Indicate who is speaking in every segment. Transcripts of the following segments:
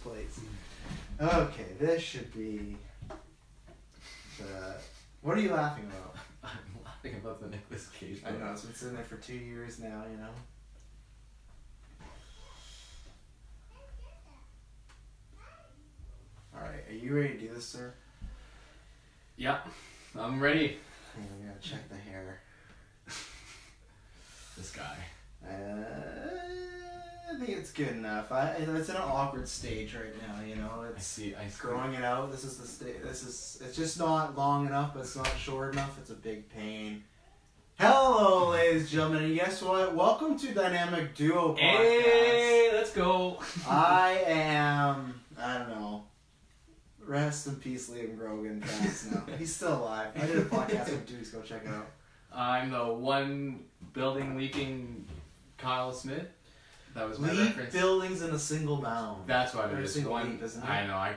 Speaker 1: place. Okay, this should be what are you laughing about?
Speaker 2: I'm laughing about the Nicolas Cage
Speaker 1: I
Speaker 2: movie.
Speaker 1: know, it's been sitting there for 2 years now, you know. Alright, are you ready to do this, sir?
Speaker 2: Yeah, I'm ready.
Speaker 1: I'm gonna check the hair.
Speaker 2: This guy.
Speaker 1: I think it's good enough. It's in an awkward stage right now, you know.
Speaker 2: I see.
Speaker 1: Growing it out. This is the stage. It's just not long enough, but it's not short enough. It's a big pain. Hello, ladies and gentlemen. And guess what? Welcome to Dynamic Duo Podcast.
Speaker 2: Hey, let's go.
Speaker 1: I don't know. Rest in peace, Liam Grogan. Now. He's still alive. I did a podcast with 2 weeks ago. Check it out.
Speaker 2: I'm the one building leaping Kyle Smith. That was my reference.
Speaker 1: Buildings in a single bound.
Speaker 2: That's why there
Speaker 1: is
Speaker 2: is one.
Speaker 1: leap, isn't it?
Speaker 2: I know.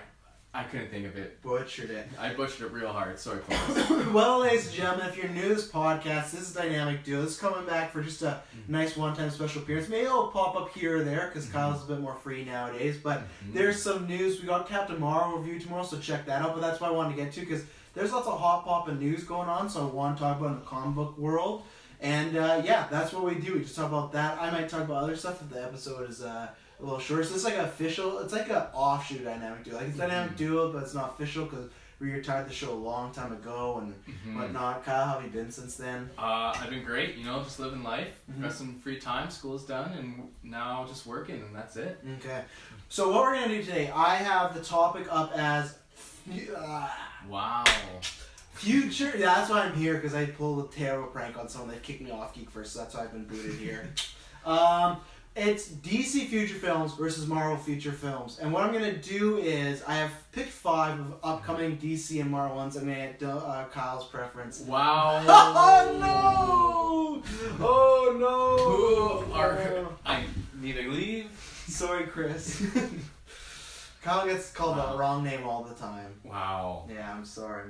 Speaker 2: I couldn't think of it.
Speaker 1: Butchered it.
Speaker 2: I butchered it real hard. Sorry, folks.
Speaker 1: Well, ladies and gentlemen, if you're new to this podcast, this is Dynamic Duo. This is coming back for just a nice one-time special appearance. Maybe it'll pop up here or there because Kyle's a bit more free nowadays. But there's some news. We got Captain Marvel review tomorrow, so check that out. But that's what I wanted to get to because there's lots of hot pop and news going on, so I want to talk about in the comic book world. And yeah, that's what we do. We just talk about that. I might talk about other stuff if the episode is a little short. So it's like it's like an offshoot Dynamic Duo. Like it's Dynamic Duo, but it's not official because we retired the show a long time ago and whatnot. Kyle, how have you been since then?
Speaker 2: I've been great. You know, just living life. Got some free time. School's done, and now just working, and that's it.
Speaker 1: Okay. So what we're gonna do today? I have the topic up as.
Speaker 2: Wow.
Speaker 1: Future, yeah, that's why I'm here, because I pulled a terrible prank on someone. They kicked me off Geek First, so that's why I've been booted here. It's DC Future Films versus Marvel Future Films. And what I'm going to do is, I have picked 5 of upcoming DC and Marvel ones. I'm going to get Kyle's preference.
Speaker 2: Wow.
Speaker 1: Oh, no! Oh, no!
Speaker 2: I need to leave.
Speaker 1: Sorry, Chris. Kyle gets called the wrong name all the time.
Speaker 2: Wow.
Speaker 1: Yeah, I'm sorry.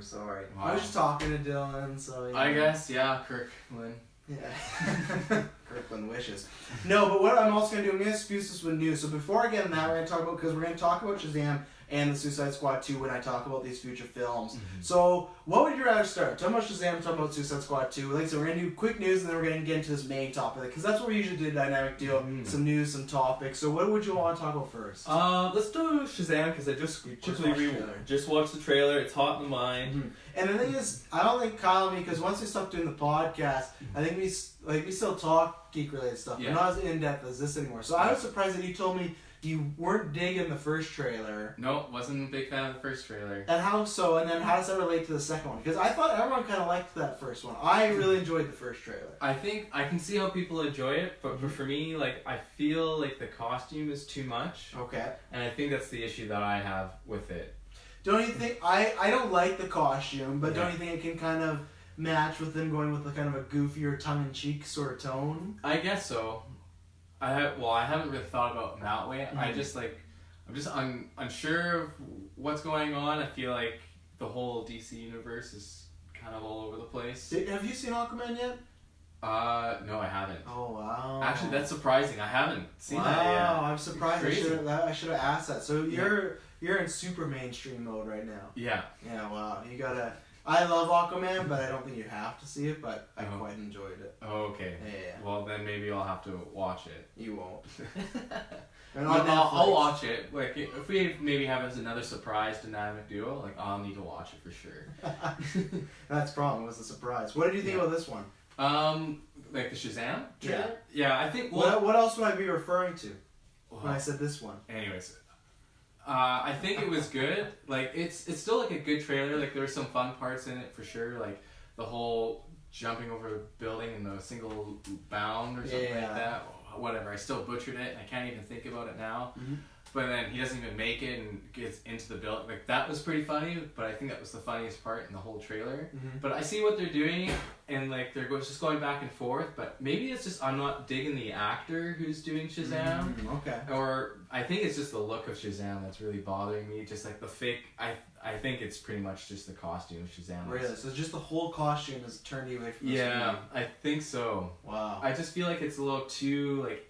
Speaker 2: Wow.
Speaker 1: I was just talking to Dylan, so... You know.
Speaker 2: I guess, yeah, Kirkland.
Speaker 1: Yeah. Kirkland wishes. No, but what I'm also going to do, I'm going to spruce this with news. So before I get in that, we're going to talk about, because we're going to talk about Shazam and the Suicide Squad 2 when I talk about these future films. So, what would you rather start? Talk about Shazam, talk about Suicide Squad 2. Like I said, we're going to do quick news and then we're going to get into this main topic. Because that's what we usually do, Dynamic Duo. Some news, some topics. So what would you want to talk about first?
Speaker 3: Let's do Shazam because I just watched the trailer. It's hot in the mind.
Speaker 1: And the thing is, I don't think Kyle and me, because once we stopped doing the podcast, I think we still talk geek-related stuff.
Speaker 2: Yeah.
Speaker 1: We're not as in-depth as this anymore. So I was surprised that you told me you weren't digging the first trailer.
Speaker 2: No, wasn't a big fan of the first trailer.
Speaker 1: And how so? And then how does that relate to the second one? Because I thought everyone kind of liked that first one. I really enjoyed the first trailer.
Speaker 3: I think I can see how people enjoy it, but for me, like I feel like the costume is too much.
Speaker 1: Okay.
Speaker 3: And I think that's the issue that I have with it.
Speaker 1: Don't you think... I don't like the costume, but don't you think it can kind of match with them going with the kind of a goofier tongue-in-cheek sort of tone?
Speaker 2: I guess so. I haven't really thought about it that way. I'm just unsure of what's going on. I feel like the whole DC universe is kind of all over the place.
Speaker 1: Have you seen Aquaman yet?
Speaker 2: No, I haven't.
Speaker 1: Oh, wow.
Speaker 2: Actually, that's surprising. I haven't seen that yet.
Speaker 1: Wow, I'm surprised.
Speaker 2: Crazy.
Speaker 1: I should have asked that. So you're in super mainstream mode right now.
Speaker 2: Yeah.
Speaker 1: Yeah, wow. You gotta... I love Aquaman, but I don't think you have to see it, but I quite enjoyed it.
Speaker 2: Oh, okay.
Speaker 1: Yeah.
Speaker 2: Well, then maybe I'll have to watch it.
Speaker 1: You won't.
Speaker 2: I'll watch it. Like, if we maybe have as another surprise Dynamic Duo, like, I'll need to watch it for sure.
Speaker 1: That's the problem. It was a surprise. What did you think about this one?
Speaker 2: Like the Shazam
Speaker 1: Yeah.
Speaker 2: Yeah, I think...
Speaker 1: What else would I be referring to when I said this one?
Speaker 2: Anyways... I think it was good. Like it's still like a good trailer. Like there were some fun parts in it for sure. Like the whole jumping over a building in the single bound or something like that. Whatever. I still butchered it. And I can't even think about it now. But then he doesn't even make it and gets into the building. Like that was pretty funny. But I think that was the funniest part in the whole trailer. But I see what they're doing, and like they're just going back and forth. But maybe it's just I'm not digging the actor who's doing Shazam.
Speaker 1: Okay.
Speaker 2: Or I think it's just the look of Shazam that's really bothering me. Just like the fake. I think it's pretty much just the costume of Shazam.
Speaker 1: Really? So just the whole costume has turned you away from this
Speaker 2: Yeah,
Speaker 1: movie?
Speaker 2: I think so.
Speaker 1: Wow.
Speaker 2: I just feel like it's a little too like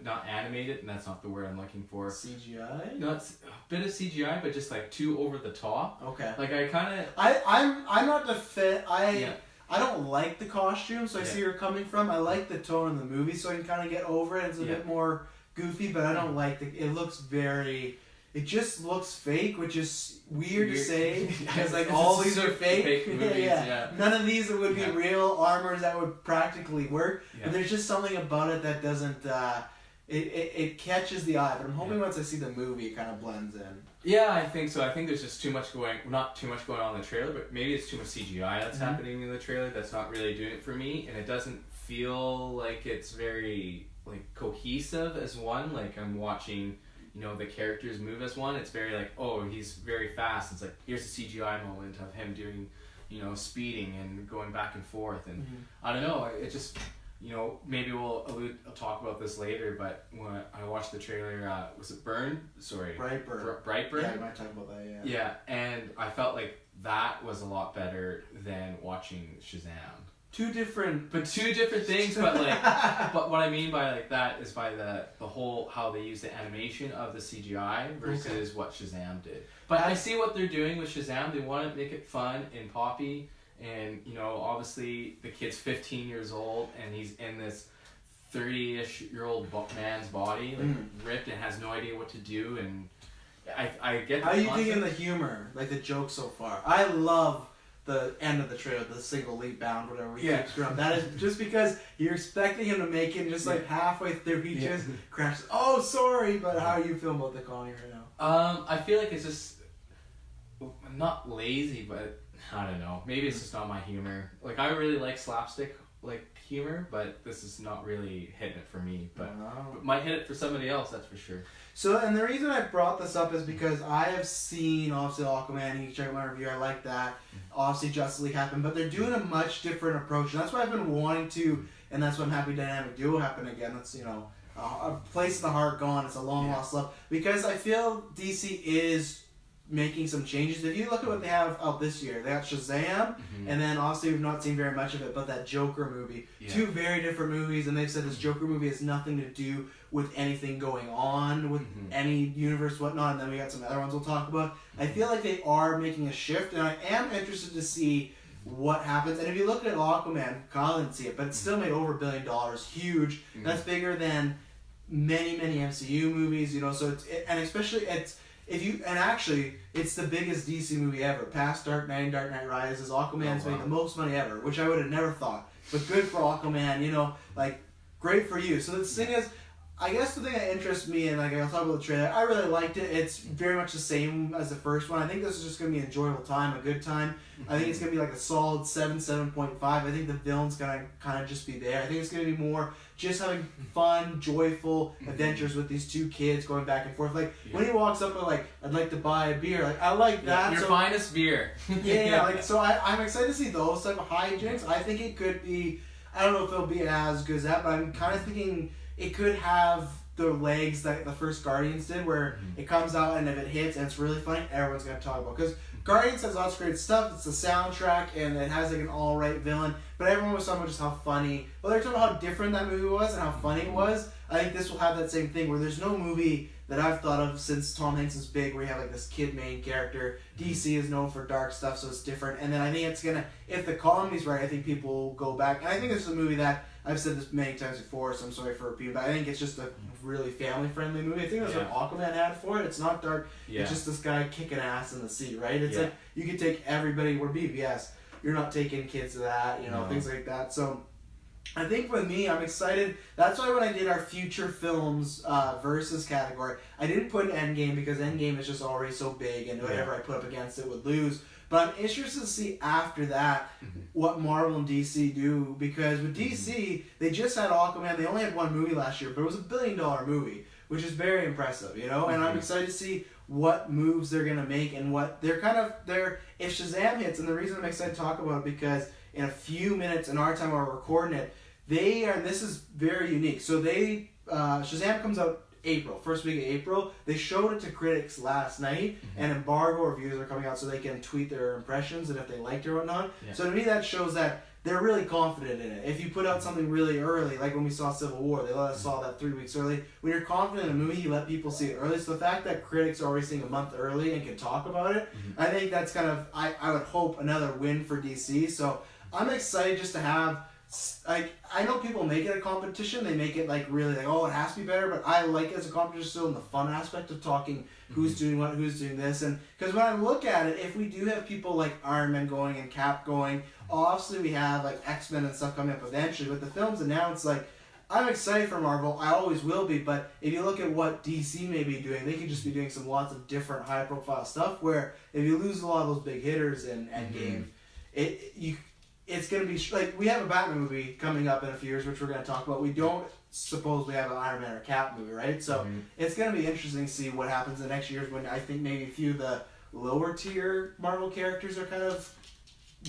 Speaker 2: not animated, and that's not the word I'm looking for.
Speaker 1: CGI?
Speaker 2: No, it's
Speaker 3: bit of CGI, but just like too over the top.
Speaker 1: Okay.
Speaker 3: Like I kind of.
Speaker 1: I'm not the fit.
Speaker 3: Yeah.
Speaker 1: I don't like the costume, so I see where you're coming from. I like the tone of the movie, so I can kind of get over it. It's a bit more goofy, but I don't like it looks very. It just looks fake, which is weird to say because like all these are fake.
Speaker 2: Movies,
Speaker 1: None of these would be real armors that would practically work.
Speaker 3: Yeah.
Speaker 1: But there's just something about it that doesn't. It catches the eye, but I'm hoping once I see the movie, it kind of blends in.
Speaker 3: Yeah, I think so. I think there's just not too much going on in the trailer, but maybe it's too much CGI that's happening in the trailer that's not really doing it for me, and it doesn't feel like it's very like cohesive as one. Like I'm watching, the characters move as one. It's very like, oh, he's very fast. It's like here's a CGI moment of him doing, speeding and going back and forth, and I don't know. It just. Maybe we'll talk about this later, but when I watched the trailer, was it Burn? Sorry.
Speaker 1: Brightburn.
Speaker 3: Brightburn?
Speaker 1: Yeah, I might talk about that, yeah.
Speaker 3: Yeah, and I felt like that was a lot better than watching Shazam.
Speaker 1: Two different
Speaker 3: things, but like, but what I mean by like that is by the whole, how they use the animation of the CGI versus what Shazam did. But I see what they're doing with Shazam. They want to make it fun and poppy. And, obviously the kid's 15 years old and he's in this 30-ish-year-old man's body, like ripped and has no idea what to do. And I get the
Speaker 1: How are you
Speaker 3: concept.
Speaker 1: digging the humor, like the joke so far? I love the end of the trailer, the single leap bound, whatever he keeps growing. That is just because you're expecting him to make it, just like halfway through he just crashes. Oh, sorry, but how are you feeling about the comedy right now?
Speaker 3: I feel like it's just not lazy, but I don't know. Maybe it's just not my humor. Like I really like slapstick like humor, but this is not really hitting it for me. But it might hit it for somebody else, that's for sure.
Speaker 1: So, and the reason I brought this up is because I have seen obviously Aquaman. You can check out my review. I like that. Obviously, Justice League happened, but they're doing a much different approach, and that's why I've been wanting to. And that's why I'm happy Dynamic Duo happened again. That's a place in the heart gone. It's a long lost love because I feel DC is making some changes. If you look at what they have out this year, they got Shazam, and then obviously we've not seen very much of it, but that Joker movie. Two very different movies, and they've said this Joker movie has nothing to do with anything going on with any universe, whatnot, and then we got some other ones we'll talk about. I feel like they are making a shift, and I am interested to see what happens. And if you look at Aquaman, Kyle didn't see it, but it still made over $1 billion. Huge. That's bigger than many MCU movies, so it's the biggest DC movie ever. Past Dark Knight and Dark Knight Rises, Aquaman's made the most money ever, which I would have never thought. But good for Aquaman, great for you. So the thing is, I guess the thing that interests me, and I'll talk about the trailer, I really liked it. It's very much the same as the first one. I think this is just going to be an enjoyable time, a good time. I think it's going to be like a solid 7, 7.5. I think the villain's going to kind of just be there. I think it's going to be more just having fun, joyful adventures with these two kids going back and forth. Like, when he walks up and I'd like to buy a beer. Like, I like that.
Speaker 3: Your finest beer.
Speaker 1: So I'm excited to see those type of hijinks. I think it could be, I don't know if it'll be as good as that, but I'm kind of thinking it could have the legs that the first Guardians did, where it comes out and if it hits and it's really funny, everyone's going to talk about it. Because Guardians has lots of great stuff. It's the soundtrack and it has an alright villain. But everyone was talking about just how funny. Well, they're talking about how different that movie was and how funny it was. I think this will have that same thing where there's no movie that I've thought of since Tom Hanks is big where you have this kid main character. DC is known for dark stuff, so it's different. And then I think it's going to, if the comedy's right, I think people will go back. And I think this is a movie that, I've said this many times before, so I'm sorry for repeating, but I think it's just a really family-friendly movie. I think that's what Aquaman had for it. It's not dark. It's just this guy kicking ass in the sea, right? It's like, you could take everybody, we're BBS. You're not taking kids to that, things like that. So I think for me, I'm excited. That's why when I did our future films versus category, I didn't put Endgame because Endgame is just already so big and whatever I put up against it would lose. But I'm interested to see after that what Marvel and DC do, because with DC, they just had Aquaman. They only had one movie last year, but it was $1 billion movie, which is very impressive, And I'm excited to see what moves they're going to make and what they're if Shazam hits, and the reason I'm excited to talk about it because in a few minutes in our time while we're recording it, and this is very unique. So Shazam comes out April, first week of April. They showed it to critics last night, and embargo reviews are coming out so they can tweet their impressions and if they liked it or whatnot.
Speaker 2: Yeah.
Speaker 1: So to me, that shows that they're really confident in it. If you put out something really early, like when we saw Civil War, they let us saw that 3 weeks early. When you're confident in a movie, you let people see it early. So the fact that critics are already seeing a month early and can talk about it, I think that's kind of, I would hope, another win for DC. So I'm excited just to have, like, I know people make it a competition. They make it like really like, oh, it has to be better. But I like it as a competition still in the fun aspect of talking who's doing what, who's doing this. And because when I look at it, if we do have people like Iron Man going and Cap going, obviously we have like X-Men and stuff coming up eventually. But the films announced, like, I'm excited for Marvel. I always will be. But if you look at what DC may be doing, they could just be doing some lots of different high-profile stuff. Where if you lose a lot of those big hitters in Endgame, it's going to be like, we have a Batman movie coming up in a few years, which we're going to talk about. We don't supposedly have an Iron Man or Cap movie, right? So it's going to be interesting to see what happens in the next years when I think maybe a few of the lower tier Marvel characters are kind of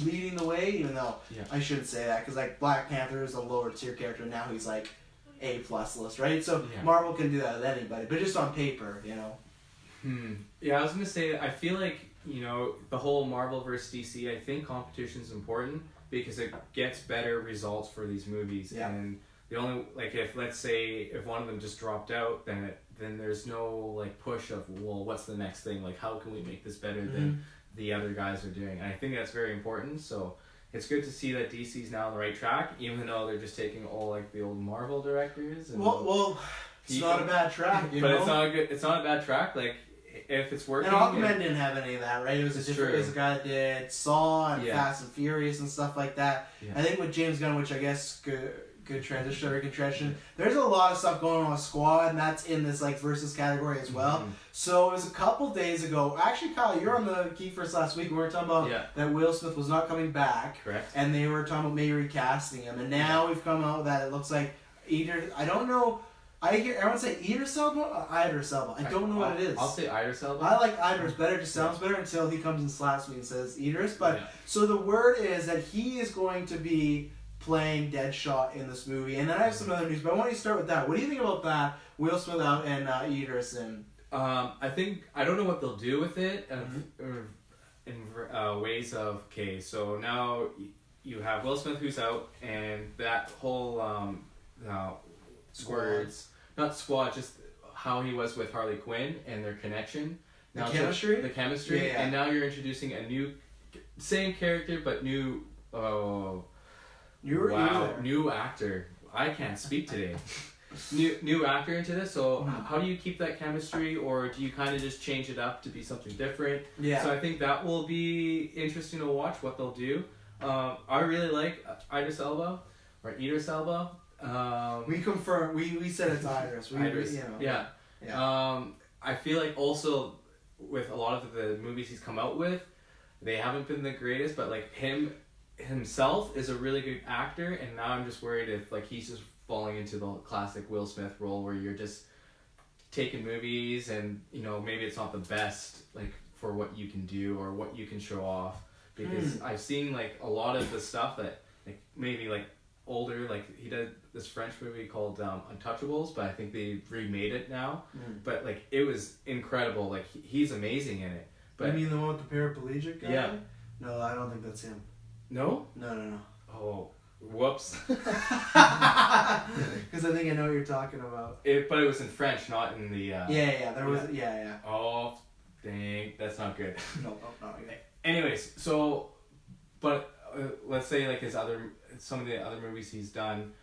Speaker 1: leading the way, even though I shouldn't say that, because like Black Panther is a lower tier character. Now he's like A+ list, right? So Marvel can do that with anybody, but just on paper, you know.
Speaker 2: Yeah, I was going to say, I feel like, you know, the whole Marvel versus DC, I think competition is important because it gets better results for these movies.
Speaker 1: Yeah.
Speaker 2: And the only, like, if let's say if one of them just dropped out, then there's no like push of, well, what's the next thing? Like, how can we make this better than the other guys are doing? And I think that's very important. So it's good to see that DC's now on the right track, even though they're just taking all like the old Marvel directors. And
Speaker 1: Well, it's not a bad track, you
Speaker 2: but
Speaker 1: know?
Speaker 2: it's not a bad track. Like, if it's working.
Speaker 1: And Aquaman didn't have any of that, right? It was
Speaker 2: It's
Speaker 1: a different.
Speaker 2: true.
Speaker 1: It was a guy that did Saw and
Speaker 2: Yeah.
Speaker 1: Fast and Furious and stuff like that.
Speaker 2: Yeah.
Speaker 1: I think with James Gunn, which I guess good transition, very good transition. There's a lot of stuff going on with Squad, and that's in this like versus category as well. So it was a couple days ago. Actually, Kyle, you were on the Key First last week. We were talking about that Will Smith was not coming back.
Speaker 2: Correct.
Speaker 1: And they were talking about maybe recasting him, and now we've come out that it looks like either, I don't know. I hear everyone say Idris Elba or Idris Elba. I don't know what it is.
Speaker 2: I'll say Idris Elba.
Speaker 1: I like Idris better. It just sounds better until he comes and slaps me and says Idris. But so the word is that he is going to be playing Deadshot in this movie. And then I have some other news, but I want you to start with that. What do you think about that? Will Smith out and Idris in?
Speaker 2: I think, I don't know what they'll do with it in ways of, okay, so now you have Will Smith who's out, and that whole Squad, just how he was with Harley Quinn and their connection. Now
Speaker 1: The chemistry?
Speaker 2: The chemistry.
Speaker 1: Yeah.
Speaker 2: And now you're introducing a new, same character, but new, new actor. I can't speak today. New actor into this, so how do you keep that chemistry, or do you kind of just change it up to be something different?
Speaker 1: Yeah.
Speaker 2: So I think that will be interesting to watch what they'll do. I really like Idris Elba.
Speaker 1: We confirm. We said it's Idris.
Speaker 2: Idris.
Speaker 1: You know.
Speaker 2: Yeah. I feel like also with a lot of the movies he's come out with, they haven't been the greatest, but like himself is a really good actor, and now I'm just worried if like he's just falling into the classic Will Smith role where you're just taking movies and, you know, maybe it's not the best like for what you can do or what you can show off, because I've seen like a lot of the stuff that like maybe like older, like he did this French movie called Untouchables, but I think they remade it now. But like it was incredible. Like he's amazing in it. But
Speaker 1: you mean the one with the paraplegic guy?
Speaker 2: Yeah.
Speaker 1: No, I don't think that's him.
Speaker 2: No?
Speaker 1: No.
Speaker 2: Oh, whoops.
Speaker 1: Because I think I know what you're talking about.
Speaker 2: But it was in French, not in the.
Speaker 1: Yeah. There was. Yeah.
Speaker 2: Oh, dang, that's not good.
Speaker 1: No, not good.
Speaker 2: Anyways, so, but let's say like some of the other movies he's done,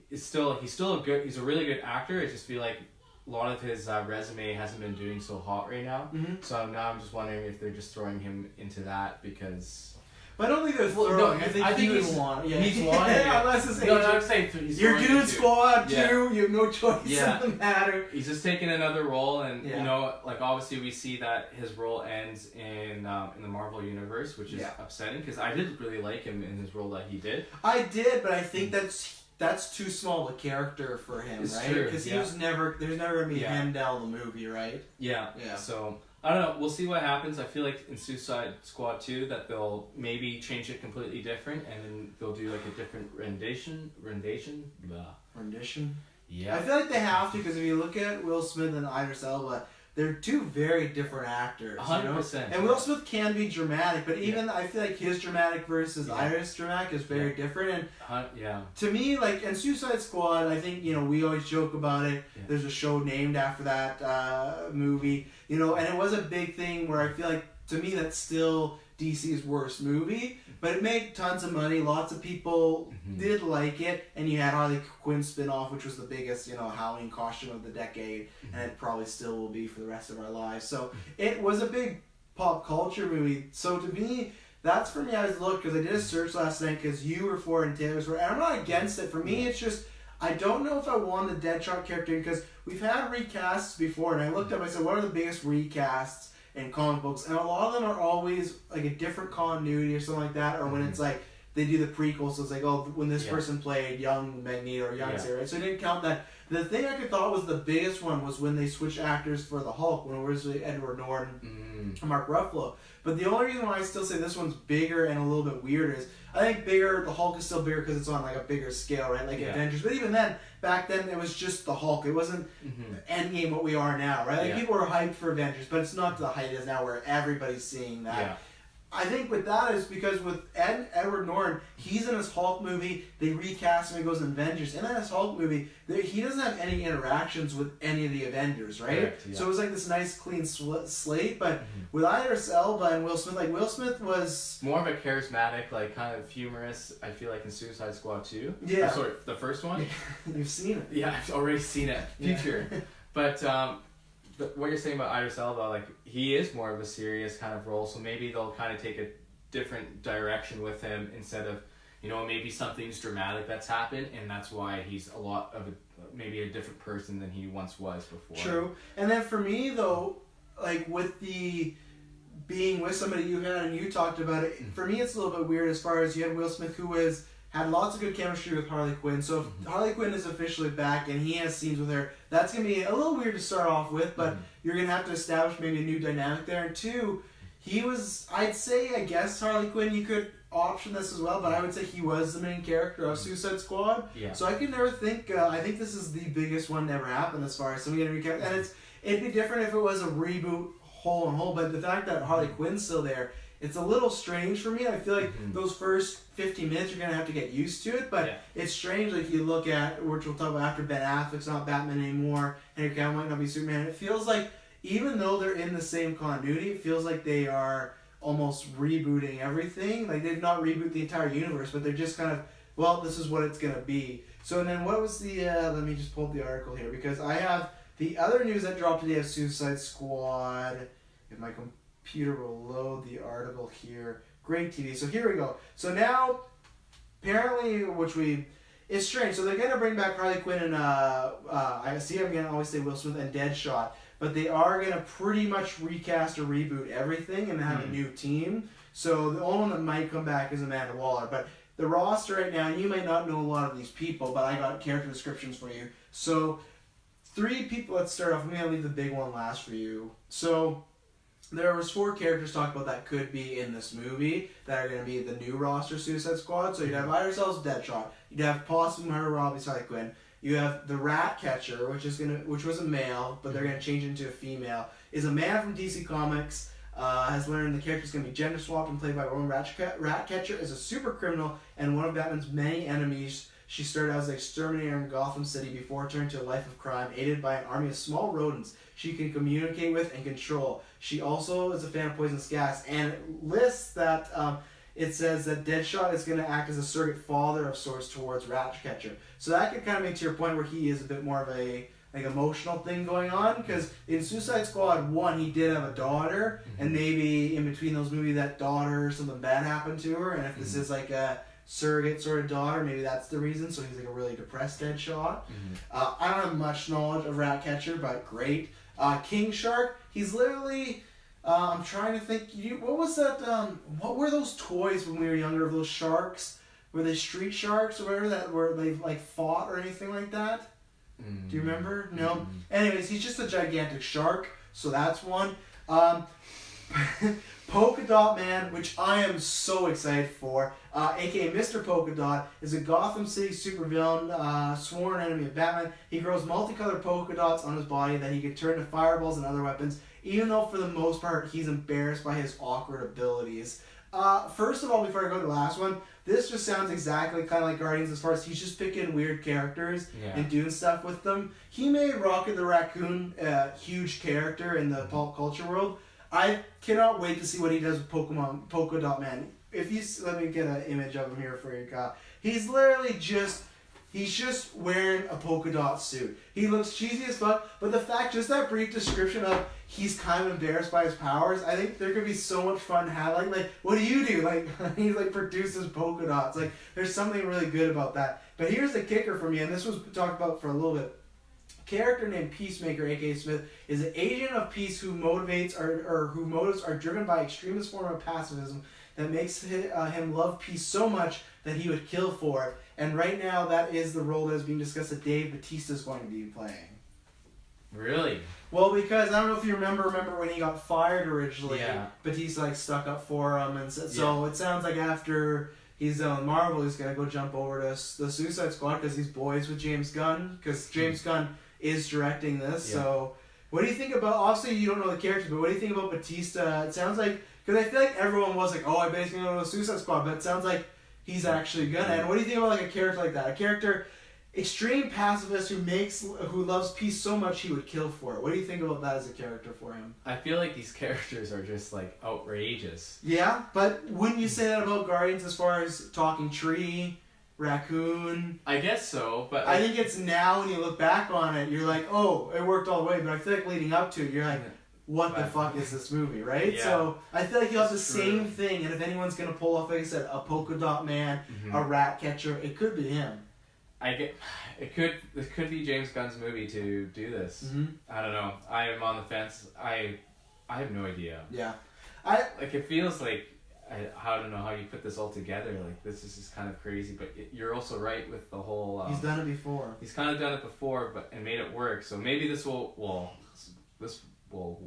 Speaker 2: he's still he's a really good actor. I just feel like a lot of his resume hasn't been doing so hot right now. So now I'm just wondering if they're just throwing him into that because.
Speaker 1: But I don't think they're throwing. I think he's wanting. Yeah,
Speaker 2: he's wanting.
Speaker 1: Unless it's
Speaker 2: I'm saying
Speaker 1: you're doing Squad 2.
Speaker 2: Yeah.
Speaker 1: You have no choice in the matter.
Speaker 2: He's just taking another role, and you know, like obviously we see that his role ends in the Marvel universe, which is upsetting because I did really like him in his role that he did.
Speaker 1: I did, but I think that's too small a character for him,
Speaker 2: It's
Speaker 1: right?
Speaker 2: true,
Speaker 1: Because there's never gonna be
Speaker 2: Yeah.
Speaker 1: Heimdall the movie, right?
Speaker 2: Yeah. So I don't know. We'll see what happens. I feel like in Suicide Squad 2 that they'll maybe change it completely different, and then they'll do like a different rendition.
Speaker 3: Yeah.
Speaker 1: I feel like they have to, because if you look at Will Smith and Idris Elba, they're two very different actors.
Speaker 3: 100%.
Speaker 1: And Will Smith can be dramatic, but even I feel like his dramatic versus Idris dramatic is very different. And to me, like, in Suicide Squad, I think, we always joke about it. Yeah. There's a show named after that movie, and it was a big thing where I feel like, to me, that's still DC's worst movie, but it made tons of money. Lots of people did like it, and you had Harley Quinn spin-off, which was the biggest, Halloween costume of the decade, and it probably still will be for the rest of our lives. So it was a big pop culture movie. So to me, that's for me. I was looked, because I did a search last night, because you were for it and Taylor was for it, and I'm not against it. For me, it's just, I don't know if I want the Deadshot character, because we've had recasts before, and I looked up, I said, what are the biggest recasts in comic books? And a lot of them are always like a different continuity or something like that, or when it's like they do the prequels, so it's like, oh, when this person played young Magneto or young Sarah, so it didn't count that. The thing I thought was the biggest one was when they switched actors for the Hulk, when it was Edward Norton and Mark Ruffalo. But the only reason why I still say this one's bigger and a little bit weirder is, I think the Hulk is still bigger because it's on like a bigger scale, right? Like Avengers. But even then, back then, it was just the Hulk. It wasn't Endgame what we are now, right? Like people were hyped for Avengers, but it's not to the height it is now where everybody's seeing that. Yeah. I think with that is because with Edward Norton, he's in his Hulk movie, they recast him and he goes in Avengers. And in his Hulk movie, he doesn't have any interactions with any of the Avengers, right? Correct, yeah. So it was like this nice clean slate, but with Idris Elba and Will Smith, like Will Smith was...
Speaker 3: more of a charismatic, like kind of humorous, I feel like in Suicide Squad 2.
Speaker 1: Yeah.
Speaker 3: Oh, sorry, the first one?
Speaker 1: You've seen it.
Speaker 3: Yeah, I've already seen it. Future. But what you're saying about Idris Elba, like, he is more of a serious kind of role, so maybe they'll kind of take a different direction with him instead of, maybe something's dramatic that's happened, and that's why he's a lot of maybe a different person than he once was before.
Speaker 1: True. And then for me, though, like, with being with somebody you had and you talked about it, for me it's a little bit weird as far as you had Will Smith, who had lots of good chemistry with Harley Quinn. So if Harley Quinn is officially back and he has scenes with her, that's going to be a little weird to start off with, but you're going to have to establish maybe a new dynamic there. And two, I'd say, I guess Harley Quinn, you could option this as well, but I would say he was the main character of Suicide Squad. Yeah. So I could never think, I think this is the biggest one to ever happen as far as somebody getting recast. And it'd be different if it was a reboot whole and whole, but the fact that Harley Quinn's still there, it's a little strange for me. I feel like those first 15 minutes you're going to have to get used to it, but it's strange, like you look at, which we'll talk about after Ben Affleck's not Batman anymore, Henry Cavill might not be Superman, it feels like even though they're in the same continuity, it feels like they are almost rebooting everything. Like they've not rebooted the entire universe, but they're just kind of, well, this is what it's going to be. So and then what was the, let me just pull up the article here, because I have the other news that dropped today of Suicide Squad. If my computer will load the article here. Great TV. So here we go. So now, apparently, it's strange. So they're going to bring back Harley Quinn and, I see I'm going to always say Will Smith and Deadshot, but they are going to pretty much recast or reboot everything and have a new team. So the only one that might come back is Amanda Waller, but the roster right now, and you might not know a lot of these people, but I got character descriptions for you. So 3 people, let's start off. I'm going to leave the big one last for you. So there was 4 characters talked about that could be in this movie that are going to be the new roster Suicide Squad. So you'd have Idris Elba's Deadshot. You'd have possibly Margot Robbie's Harley Quinn. You have the Rat Catcher, which was a male, but they're going to change it into a female. Is a man from DC Comics. Has learned the character is going to be gender swapped and played by Rowan Ratcatcher. Is a super criminal and one of Batman's many enemies. She started out as an exterminator in Gotham City before turning to a life of crime, aided by an army of small rodents she can communicate with and control. She also is a fan of poisonous gas, and it lists that it says that Deadshot is going to act as a surrogate father of sorts towards Ratcatcher. So that could kind of make to your point where he is a bit more of a emotional thing going on, because in Suicide Squad 1 he did have a daughter, and maybe in between those movies that daughter, something bad happened to her, and if this is like a surrogate sort of daughter, maybe that's the reason, so he's like a really depressed Deadshot. I don't have much knowledge of Ratcatcher, but great. King Shark, he's literally, I'm trying to think, what was that, what were those toys when we were younger of those sharks? Were they street sharks or whatever, that were they like fought or anything like that? Do you remember? No. Anyways, he's just a gigantic shark, so that's one. Polka Dot Man, which I am so excited for, aka Mr. Polka Dot, is a Gotham City supervillain, sworn enemy of Batman. He grows multicolored polka dots on his body that he can turn to fireballs and other weapons, even though for the most part he's embarrassed by his awkward abilities. First of all, before I go to the last one, this just sounds exactly kind of like Guardians as far as he's just picking weird characters and doing stuff with them. He made Rocket the Raccoon a huge character in the pop culture world. I cannot wait to see what he does with Polka Dot Man. If you let me get an image of him here for you, Kyle. He's literally he's just wearing a polka dot suit. He looks cheesy as fuck, but the fact, just that brief description of he's kind of embarrassed by his powers, I think there could be so much fun having. Like, what do you do? Like, he produces polka dots. Like, there's something really good about that. But here's the kicker for me, and this was talked about for a little bit. Character named Peacemaker, aka Smith, is an agent of peace whose motives are driven by extremist form of pacifism that makes him love peace so much that he would kill for it. And right now, that is the role that is being discussed that Dave Bautista is going to be playing.
Speaker 3: Really?
Speaker 1: Well, because I don't know if you remember when he got fired originally, Bautista stuck up for him, and so it sounds like after he's done with Marvel, he's gonna go jump over to the Suicide Squad because he's boys with James Gunn, because James Gunn is directing this. So what do you think about, obviously you don't know the characters, but what do you think about Bautista? It sounds like, because I feel like everyone was like, oh, I basically know the Suicide Squad, but it sounds like he's actually gonna. And what do you think about like a character like that? A character, extreme pacifist who loves peace so much he would kill for it. What do you think about that as a character for him?
Speaker 3: I feel like these characters are just like outrageous.
Speaker 1: Yeah, but wouldn't you say that about Guardians as far as talking tree, raccoon?
Speaker 3: I guess so, but
Speaker 1: I think it's now when you look back on it, you're like, oh, it worked all the way. But I feel like leading up to it, you're like, what the fuck is this movie, right?
Speaker 3: Yeah.
Speaker 1: So I feel like you'll have the same thing, and if anyone's gonna pull off, like I said, a polka dot man, a rat catcher, it could be him.
Speaker 3: It could be James Gunn's movie to do this. I don't know. I am on the fence. I have no idea.
Speaker 1: Yeah,
Speaker 3: it feels like I don't know how you put this all together. Like, this is just kind of crazy, but you're also right with the whole.
Speaker 1: He's done it before.
Speaker 3: He's kind of done it before, and made it work. So maybe this will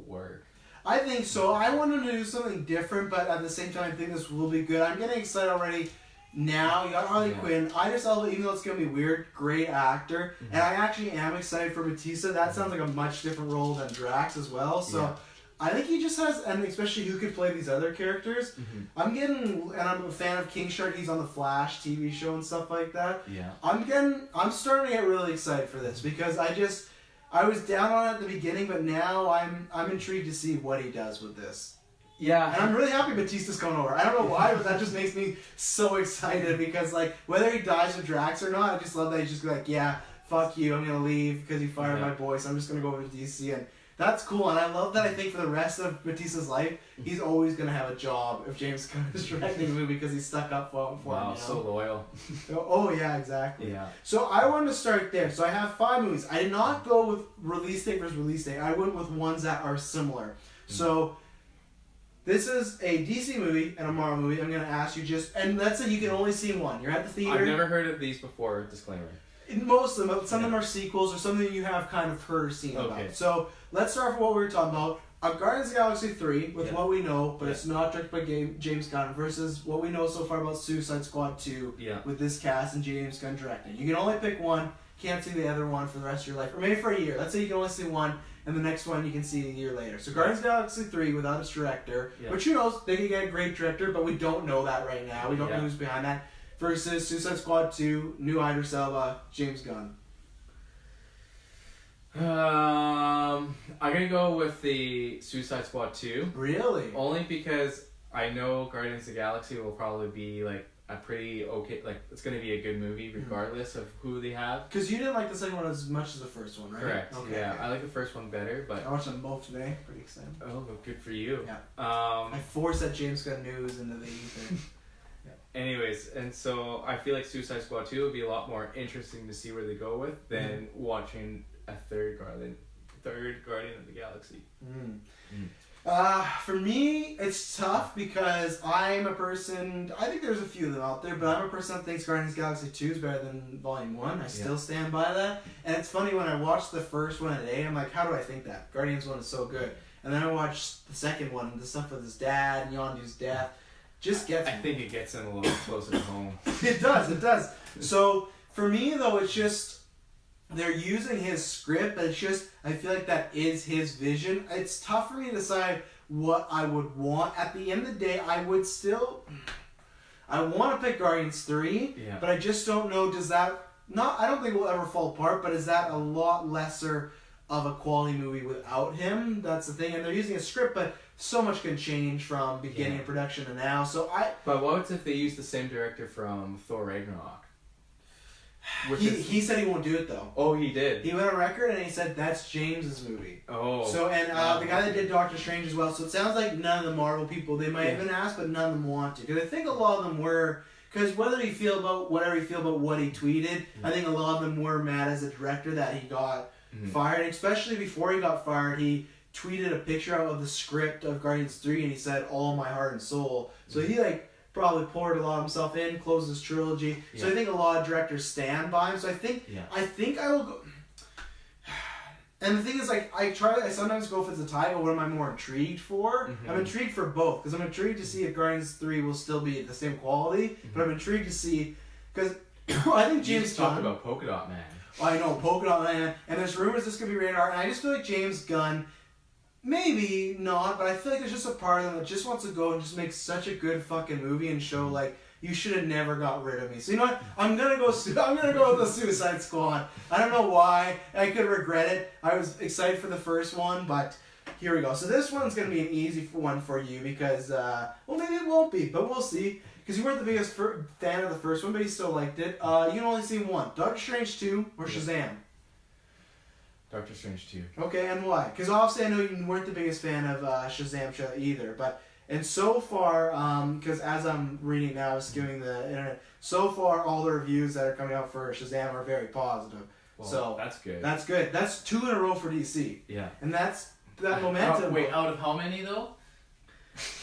Speaker 3: work.
Speaker 1: I think so. I wanted to do something different, but at the same time, I think this will be good. I'm getting excited already. Now you got Harley Quinn. Idris Elba, even though it's gonna be weird, great actor, and I actually am excited for Bautista. That sounds like a much different role than Drax as well. So I think he just has, and especially who could play these other characters. I'm a fan of King Shark. He's on the Flash TV show and stuff like that.
Speaker 3: Yeah.
Speaker 1: I'm starting to get really excited for this because I was down on it at the beginning, but now I'm intrigued to see what he does with this.
Speaker 3: Yeah.
Speaker 1: And I'm really happy Bautista's coming over. I don't know why, but that just makes me so excited because, like, whether he dies with Drax or not, I just love that he's just like, yeah, fuck you, I'm going to leave because you fired my boy, so I'm just going to go over to DC. And that's cool. And I love that I think for the rest of Bautista's life, he's always going to have a job if James Gunn is directing a movie because he's stuck up for him.
Speaker 3: Wow, so loyal.
Speaker 1: Oh, yeah, exactly.
Speaker 3: Yeah.
Speaker 1: So I wanted to start there. So I have 5 movies. I did not go with release date versus release date. I went with ones that are similar. So this is a DC movie and a Marvel movie. I'm going to ask you and let's say you can only see one. You're at the theater.
Speaker 3: I've never heard of these before, disclaimer.
Speaker 1: Most of them, but some of them are sequels or something you have kind of heard or seen about. So let's start with what we were talking about. Guardians of the Galaxy 3 with what we know, but it's not directed by James Gunn, versus what we know so far about Suicide Squad 2 with this cast and James Gunn directing. You can only pick one, can't see the other one for the rest of your life, or maybe for a year. Let's say you can only see one, and the next one you can see a year later. So Guardians of the Galaxy 3 without its director, which who knows, they could get a great director, but we don't know that right now. We don't know who's behind that. Versus Suicide Squad 2, new Idris Elba, James Gunn.
Speaker 3: I'm gonna go with the Suicide Squad 2.
Speaker 1: Really?
Speaker 3: Only because I know Guardians of the Galaxy will probably be like a pretty okay, like it's gonna be a good movie regardless of who they have.
Speaker 1: Because you didn't like the second one as much as the first one, right?
Speaker 3: Correct. Okay, yeah, I like the first one better, but
Speaker 1: I watched them both today. Pretty excited.
Speaker 3: Oh, good for you.
Speaker 1: Yeah.
Speaker 3: I
Speaker 1: forced that James Gunn news into the ether.
Speaker 3: Anyways, and so I feel like Suicide Squad 2 would be a lot more interesting to see where they go with than watching a third Guardian of the Galaxy.
Speaker 1: For me, it's tough because I'm a person, I think there's a few of them out there, but I'm a person that thinks Guardians of the Galaxy 2 is better than Volume 1. I still stand by that. And it's funny, when I watched the first one today, I'm like, how do I think that? Guardians 1 is so good. and then I watched the second one, the stuff with his dad and Yondu's death. Just gets.
Speaker 3: I think it gets him a little closer to home.
Speaker 1: It does. So for me though, it's just they're using his script, but it's just I feel like that is his vision. It's tough for me to decide what I would want. At the end of the day, I want to pick Guardians 3, but I just don't know. Does that not? I don't think it will ever fall apart. But is that a lot lesser of a quality movie without him? That's the thing. And they're using a script, but so much can change from beginning of production to now. So
Speaker 3: But what if they use the same director from Thor Ragnarok?
Speaker 1: He said he won't do it though.
Speaker 3: Oh, he did.
Speaker 1: He went on record and he said that's James's movie.
Speaker 3: Oh.
Speaker 1: So and the guy that did Doctor Strange as well. So it sounds like none of the Marvel people, they might have been asked, but none of them want to. Because I think a lot of them were. Because whatever you feel about what he tweeted, I think a lot of them were mad as a director that he got fired. Especially before he got fired, he tweeted a picture out of the script of Guardians 3 and he said, "All my heart and soul." So he probably poured a lot of himself in, closed his trilogy. So I think a lot of directors stand by him. So I think I will go. And the thing is, I sometimes go if it's a tie, but what am I more intrigued for? I'm intrigued for both, because I'm intrigued to see if Guardians 3 will still be the same quality, but I'm intrigued to see, because I think James Gunn...
Speaker 3: talked about Polka Dot Man.
Speaker 1: I know, Polka Dot Man, and there's rumors this could be rated R, and I just feel like James Gunn, maybe not, but I feel like there's just a part of them that just wants to go and just make such a good fucking movie and show, you should have never got rid of me. So you know what? I'm gonna go with the Suicide Squad. I don't know why. I could regret it. I was excited for the first one, but here we go. So this one's gonna be an easy one for you because, maybe it won't be, but we'll see. Because you weren't the biggest fan of the first one, but you still liked it. You can only see one: Doctor Strange 2 or Shazam.
Speaker 3: Doctor Strange 2.
Speaker 1: Okay, and why? Because obviously I know you weren't the biggest fan of Shazam either, but. And so far, because as I'm reading now, skimming the internet, so far all the reviews that are coming out for Shazam are very positive.
Speaker 3: Well,
Speaker 1: so
Speaker 3: that's good.
Speaker 1: That's good. That's 2 in a row for DC.
Speaker 3: Yeah.
Speaker 1: And that's that momentum.
Speaker 2: Wait, out of how many though?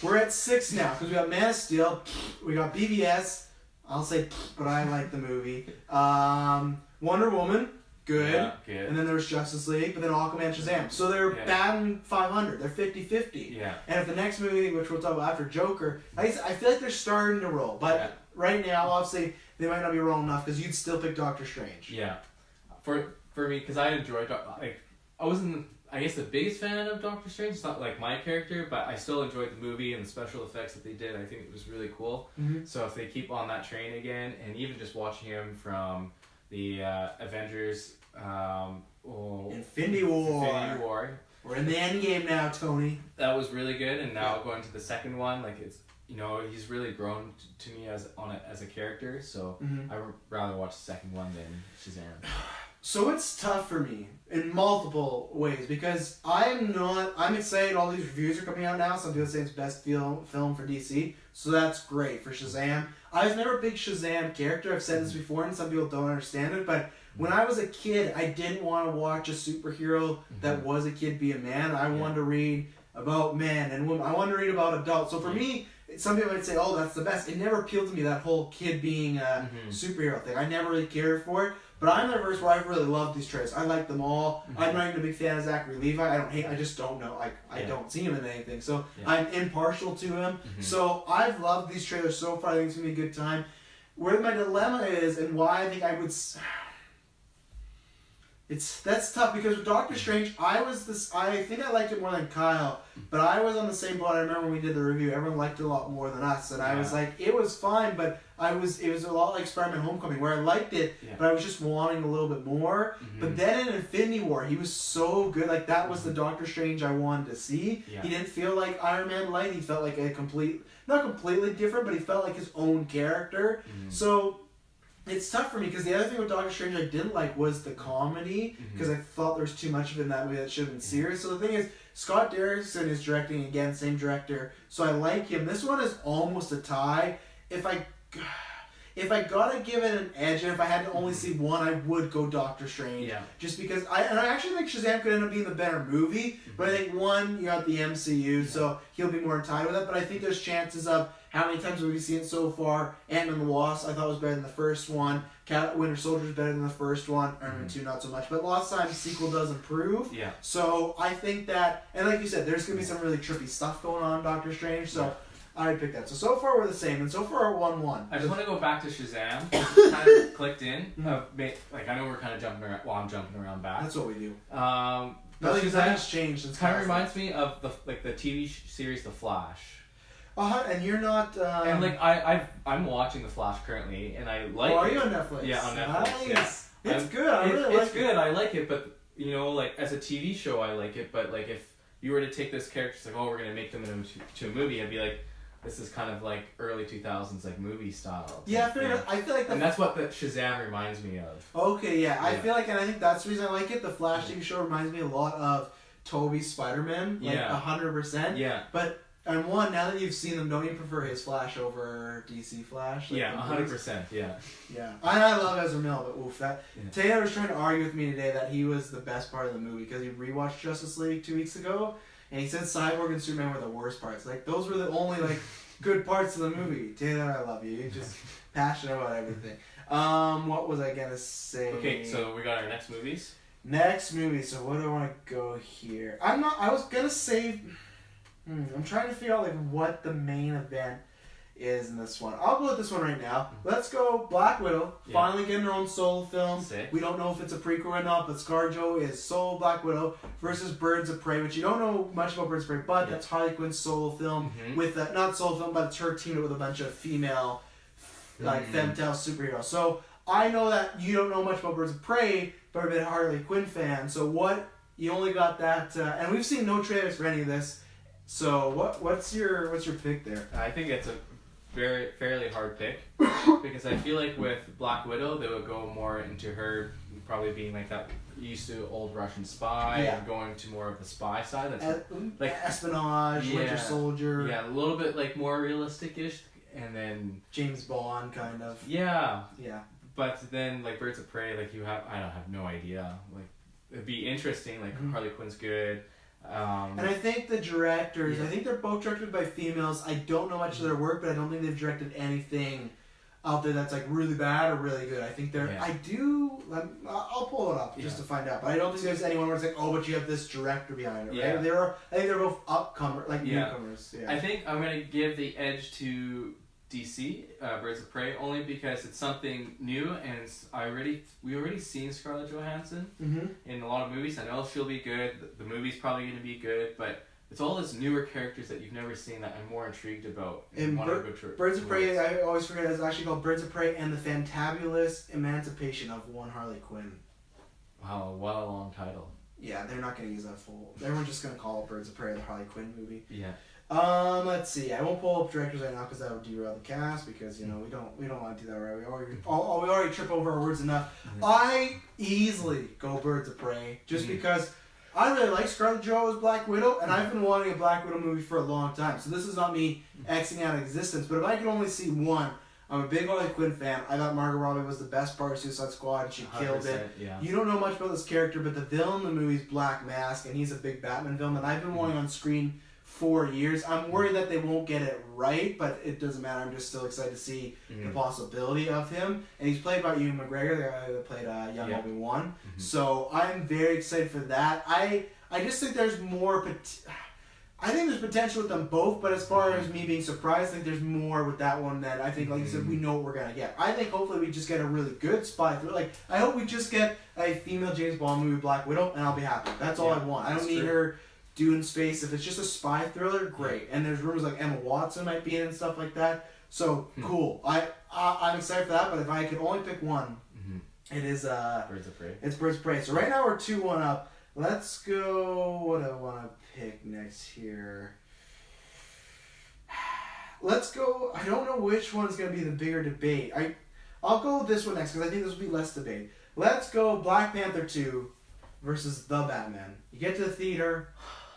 Speaker 1: We're at 6 now because we got Man of Steel, we got BVS. I'll say, but I like the movie. Wonder Woman. Good.
Speaker 3: Yeah, good.
Speaker 1: And then there's Justice League, but then Aquaman, Shazam. So they're batting 500. They're 50-50.
Speaker 3: Yeah.
Speaker 1: And if the next movie, which we'll talk about after Joker, I feel like they're starting to roll. But right now, obviously, they might not be rolling enough because you'd still pick Doctor Strange.
Speaker 3: Yeah. For me, because I enjoyed, I wasn't, I guess, the biggest fan of Doctor Strange. It's not like my character, but I still enjoyed the movie and the special effects that they did. I think it was really cool.
Speaker 1: Mm-hmm.
Speaker 3: So if they keep on that train again, and even just watching him from the Avengers,
Speaker 1: Infinity War. We're in the end game now, Tony.
Speaker 3: That was really good, and now going to the second one, it's he's really grown to me as a character. So I would rather watch the second one than Shazam.
Speaker 1: So it's tough for me in multiple ways because I'm excited all these reviews are coming out now, some people say it's best film for DC, so that's great for Shazam. I was never a big Shazam character, I've said this before and some people don't understand it, but when I was a kid, I didn't want to watch a superhero that was a kid be a man. I wanted to read about men and women. I wanted to read about adults. So for me, some people might say, oh, that's the best. It never appealed to me, that whole kid being a superhero thing. I never really cared for it. But I'm the reverse where I really love these trailers. I like them all. I'm not even a big fan of Zachary Levi. I just don't know. I don't see him in anything. So I'm impartial to him. So I've loved these trailers so far. I think it's going to be a good time. Where my dilemma is and why I think I would... That's tough because with Doctor Strange, I think I liked it more than Kyle, but I was on the same boat. I remember when we did the review, everyone liked it a lot more than us, and I was like, it was fine, but it was a lot like Spider-Man Homecoming, where I liked it, but I was just wanting a little bit more. But then in Infinity War, he was so good. Like, that was the Doctor Strange I wanted to see. He didn't feel like Iron Man light. He felt like not completely different, but he felt like his own character. So... it's tough for me because the other thing with Doctor Strange I didn't like was the comedy because I thought there was too much of it in that movie that should have been serious. So the thing is, Scott Derrickson is directing again, same director, so I like him. This one is almost a tie. if I gotta give it an edge, and if I had to only see one, I would go Doctor Strange.
Speaker 2: Yeah.
Speaker 1: Just because I actually think Shazam could end up being the better movie, but I think one, you got the MCU, so he'll be more in tie with it. But I think there's chances of how many times have we seen it so far. Ant-Man and the Wasp, I thought was better than the first one. Winter Soldier's better than the first one. Iron Man 2 not so much, but lots of times sequel does improve.
Speaker 2: Yeah.
Speaker 1: So I think that, and like you said, there's gonna be some really trippy stuff going on in Doctor Strange. So. I would pick that. So far we're the same, and so far we're 1-1.
Speaker 3: I just want to go back to Shazam. It kind of clicked in. Like I know we're kind of jumping around. Well, I'm jumping around back.
Speaker 1: That's what we do.
Speaker 3: Nothing's
Speaker 1: changed.
Speaker 3: It kind of reminds me of the TV series The Flash.
Speaker 1: And you're not.
Speaker 3: And like I'm watching The Flash currently, and I like.
Speaker 1: Oh, are you on Netflix?
Speaker 3: Yeah, on Netflix.
Speaker 1: Nice.
Speaker 3: Yeah.
Speaker 1: It's good. I really like it.
Speaker 3: It's good. I like it, but you know, like as a TV show, I like it. But like if you were to take this character, it's like, oh, we're gonna make them into a movie, I'd be like. This is kind of like early 2000s like movie style.
Speaker 1: Yeah, fair enough. I feel like
Speaker 3: and that's what the Shazam reminds me of.
Speaker 1: Okay, yeah. I feel like, and I think that's the reason I like it. The Flash TV show reminds me a lot of Tobey's Spider-Man, like 100%.
Speaker 3: Yeah.
Speaker 1: But and one, now that you've seen them, don't you prefer his Flash over DC Flash? Like
Speaker 3: 100%. Yeah.
Speaker 1: Yeah. I love Ezra Miller, but oof, that Taylor was trying to argue with me today that he was the best part of the movie because he rewatched Justice League 2 weeks ago. And he said Cyborg and Superman were the worst parts. Like, those were the only, like, good parts of the movie. Taylor, I love you. You're just passionate about everything. What was I going to say?
Speaker 3: Okay, so we got our next movies.
Speaker 1: Next movie. So, what do I want to go here? I was going to say... I'm trying to figure out, like, what the main event is in this one. I'll go with this one right now. Let's go Black Widow. Finally getting her own solo film.
Speaker 3: Sick.
Speaker 1: We don't know if it's a prequel or not, but ScarJo is solo Black Widow versus Birds of Prey, which you don't know much about Birds of Prey, but that's Harley Quinn's solo film with not solo film, but it's her teamed up with a bunch of female, like femtale superheroes. So I know that you don't know much about Birds of Prey, but I've been a Harley Quinn fan. So what? You only got that, and we've seen no trailers for any of this. So what's your pick there?
Speaker 3: I think it's a fairly hard pick because I feel like with Black Widow they would go more into her probably being like that used to old Russian spy and going to more of the spy side. That's
Speaker 1: like espionage, Winter Soldier.
Speaker 3: Yeah, a little bit like more realistic-ish, and then
Speaker 1: James Bond kind of.
Speaker 3: Yeah.
Speaker 1: Yeah.
Speaker 3: But then like Birds of Prey, like I don't have no idea. Like it'd be interesting. Like Harley Quinn's good.
Speaker 1: And I think the directors, I think they're both directed by females. I don't know much of their work, but I don't think they've directed anything out there that's like really bad or really good. I think they're, I'll pull it up just to find out, but I don't think there's anyone where it's like, oh, but you have this director behind it, right? I think they're both newcomers. Yeah.
Speaker 3: I think I'm going to give the edge to DC, Birds of Prey, only because it's something new, and we already seen Scarlett Johansson in a lot of movies. I know she'll be good. The movie's probably going to be good, but it's all these newer characters that you've never seen that I'm more intrigued about.
Speaker 1: And Birds of Prey, I always forget, it's actually called Birds of Prey and the Fantabulous Emancipation of One Harley Quinn.
Speaker 3: Wow, what a long title.
Speaker 1: Yeah, they're not going to use that full. Everyone's just going to call it Birds of Prey the Harley Quinn movie.
Speaker 3: Yeah.
Speaker 1: Let's see. I won't pull up directors right now because that would derail the cast because we don't want to do that right. We already trip over our words enough. I easily go Birds of Prey just because I really like Scarlett Jo as Black Widow, and I've been wanting a Black Widow movie for a long time. So this is not me Xing out of existence, but if I could only see one, I'm a big Harley Quinn fan. I thought Margot Robbie was the best part of Suicide Squad, and she killed it.
Speaker 3: Yeah.
Speaker 1: You don't know much about this character, but the villain in the movie is Black Mask, and he's a big Batman villain, and I've been wanting on screen 4 years. I'm worried that they won't get it right, but it doesn't matter. I'm just still excited to see the possibility of him. And he's played by Ewan McGregor, the guy that played young Obi-Wan. So I'm very excited for that. I just think there's more... I think there's potential with them both, but as far as me being surprised, I think there's more with that one that I think, like you said, we know what we're going to get. I think hopefully we just get a really good spy thriller. Like, I hope we just get a female James Bond movie, Black Widow, and I'll be happy. That's all I want. I don't need her doing space. If it's just a spy thriller, great. And there's rumors like Emma Watson might be in and stuff like that. So, cool. I'm excited for that, but if I could only pick one, it is...
Speaker 3: Birds of Prey.
Speaker 1: It's Birds of Prey. So right now we're 2-1 up. Let's go... What do I want to pick next here? Let's go... I don't know which one's going to be the bigger debate. I'll go with this one next because I think this will be less debate. Let's go Black Panther 2 versus The Batman. You get to the theater.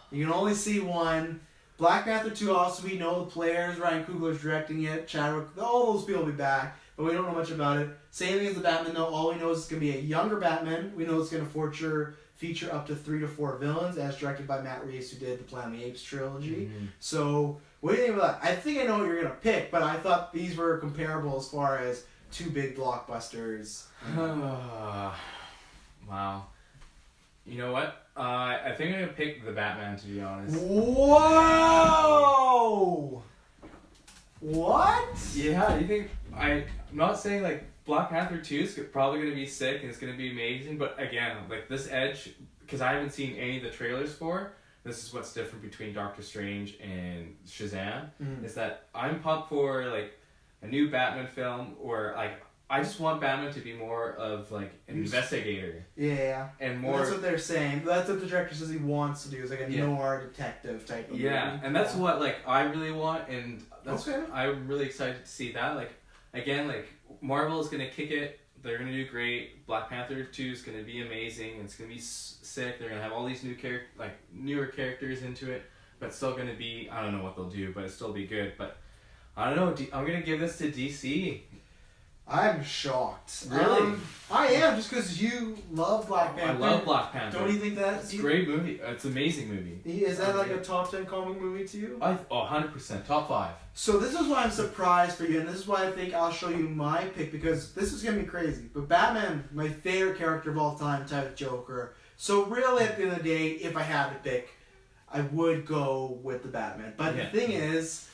Speaker 1: You can only see one. Black Panther 2 also, we know the players. Ryan Coogler's directing it. Chadwick. All those people will be back. but we don't know much about it. Same thing as the Batman, though. All we know is it's going to be a younger Batman. We know it's going to feature up to 3 to 4 villains, as directed by Matt Reeves, who did the Planet of the Apes trilogy.
Speaker 2: Mm-hmm.
Speaker 1: So, what do you think about that? I think I know what you're going to pick, but I thought these were comparable as far as two big blockbusters.
Speaker 2: Wow. You know what? I think I'm going to pick the Batman, to be honest.
Speaker 1: Whoa! What?
Speaker 2: Yeah, you think... I'm not saying, like, Black Panther 2 is probably going to be sick and it's going to be amazing, but again, like, this edge, because I haven't seen any of the trailers for, this is what's different between Doctor Strange and Shazam, is that I'm pumped for, like, a new Batman film, or, like, I just want Batman to be more of, like, an investigator.
Speaker 1: Yeah.
Speaker 2: And more...
Speaker 1: That's what they're saying. That's what the director says he wants to do, is like a noir detective type of movie.
Speaker 2: And that's what, like, I really want, and that's
Speaker 1: okay.
Speaker 2: I'm really excited to see that. Like, again, like, Marvel is going to kick it. They're going to do great. Black Panther 2 is going to be amazing. It's going to be sick. They're going to have all these newer characters into it, but still going to be, I don't know what they'll do, but it'll still be good. But I don't know. I'm going to give this to DC.
Speaker 1: I'm shocked.
Speaker 2: Really?
Speaker 1: I am, just because you love Black Panther.
Speaker 2: I love Black Panther.
Speaker 1: Don't you think that?
Speaker 2: It's a great movie. It's an amazing movie.
Speaker 1: Is that like a top 10 comic movie to you?
Speaker 2: 100%. Top 5.
Speaker 1: So this is why I'm surprised for you, and this is why I think I'll show you my pick, because this is going to be crazy. But Batman, my favorite character of all time, type of Joker. So really, at the end of the day, if I had to pick, I would go with the Batman. But the thing is...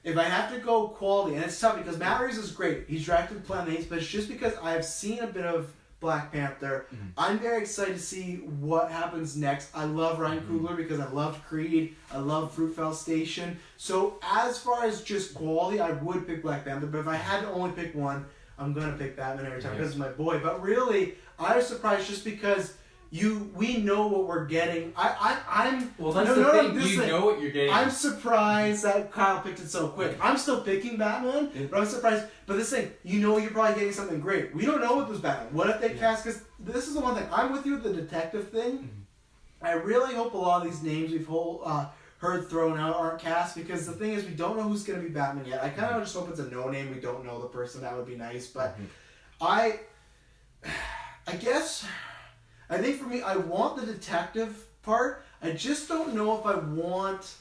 Speaker 1: if I have to go quality, and it's tough because Matt Reeves is great. He's directed Planet of the Apes, but it's just because I've seen a bit of Black Panther. Mm-hmm. I'm very excited to see what happens next. I love Ryan Coogler because I loved Creed. I love Fruitvale Station. So as far as just quality, I would pick Black Panther. But if I had to only pick one, I'm going to pick Batman every time because it's my boy. But really, I was surprised just because... we know what we're getting. I'm.
Speaker 2: Well, that's the thing. You know what you're getting.
Speaker 1: I'm surprised that Kyle picked it so quick. I'm still picking Batman, but I'm surprised. But this thing, you're probably getting something great. We don't know what this Batman. What if they cast? Because this is the one thing. I'm with you with the detective thing. Mm-hmm. I really hope a lot of these names we've heard thrown out aren't cast, because the thing is, we don't know who's going to be Batman yet. I kind of just hope it's a no name. We don't know the person. That would be nice. But I guess. I think for me, I want the detective part. I just don't know if I want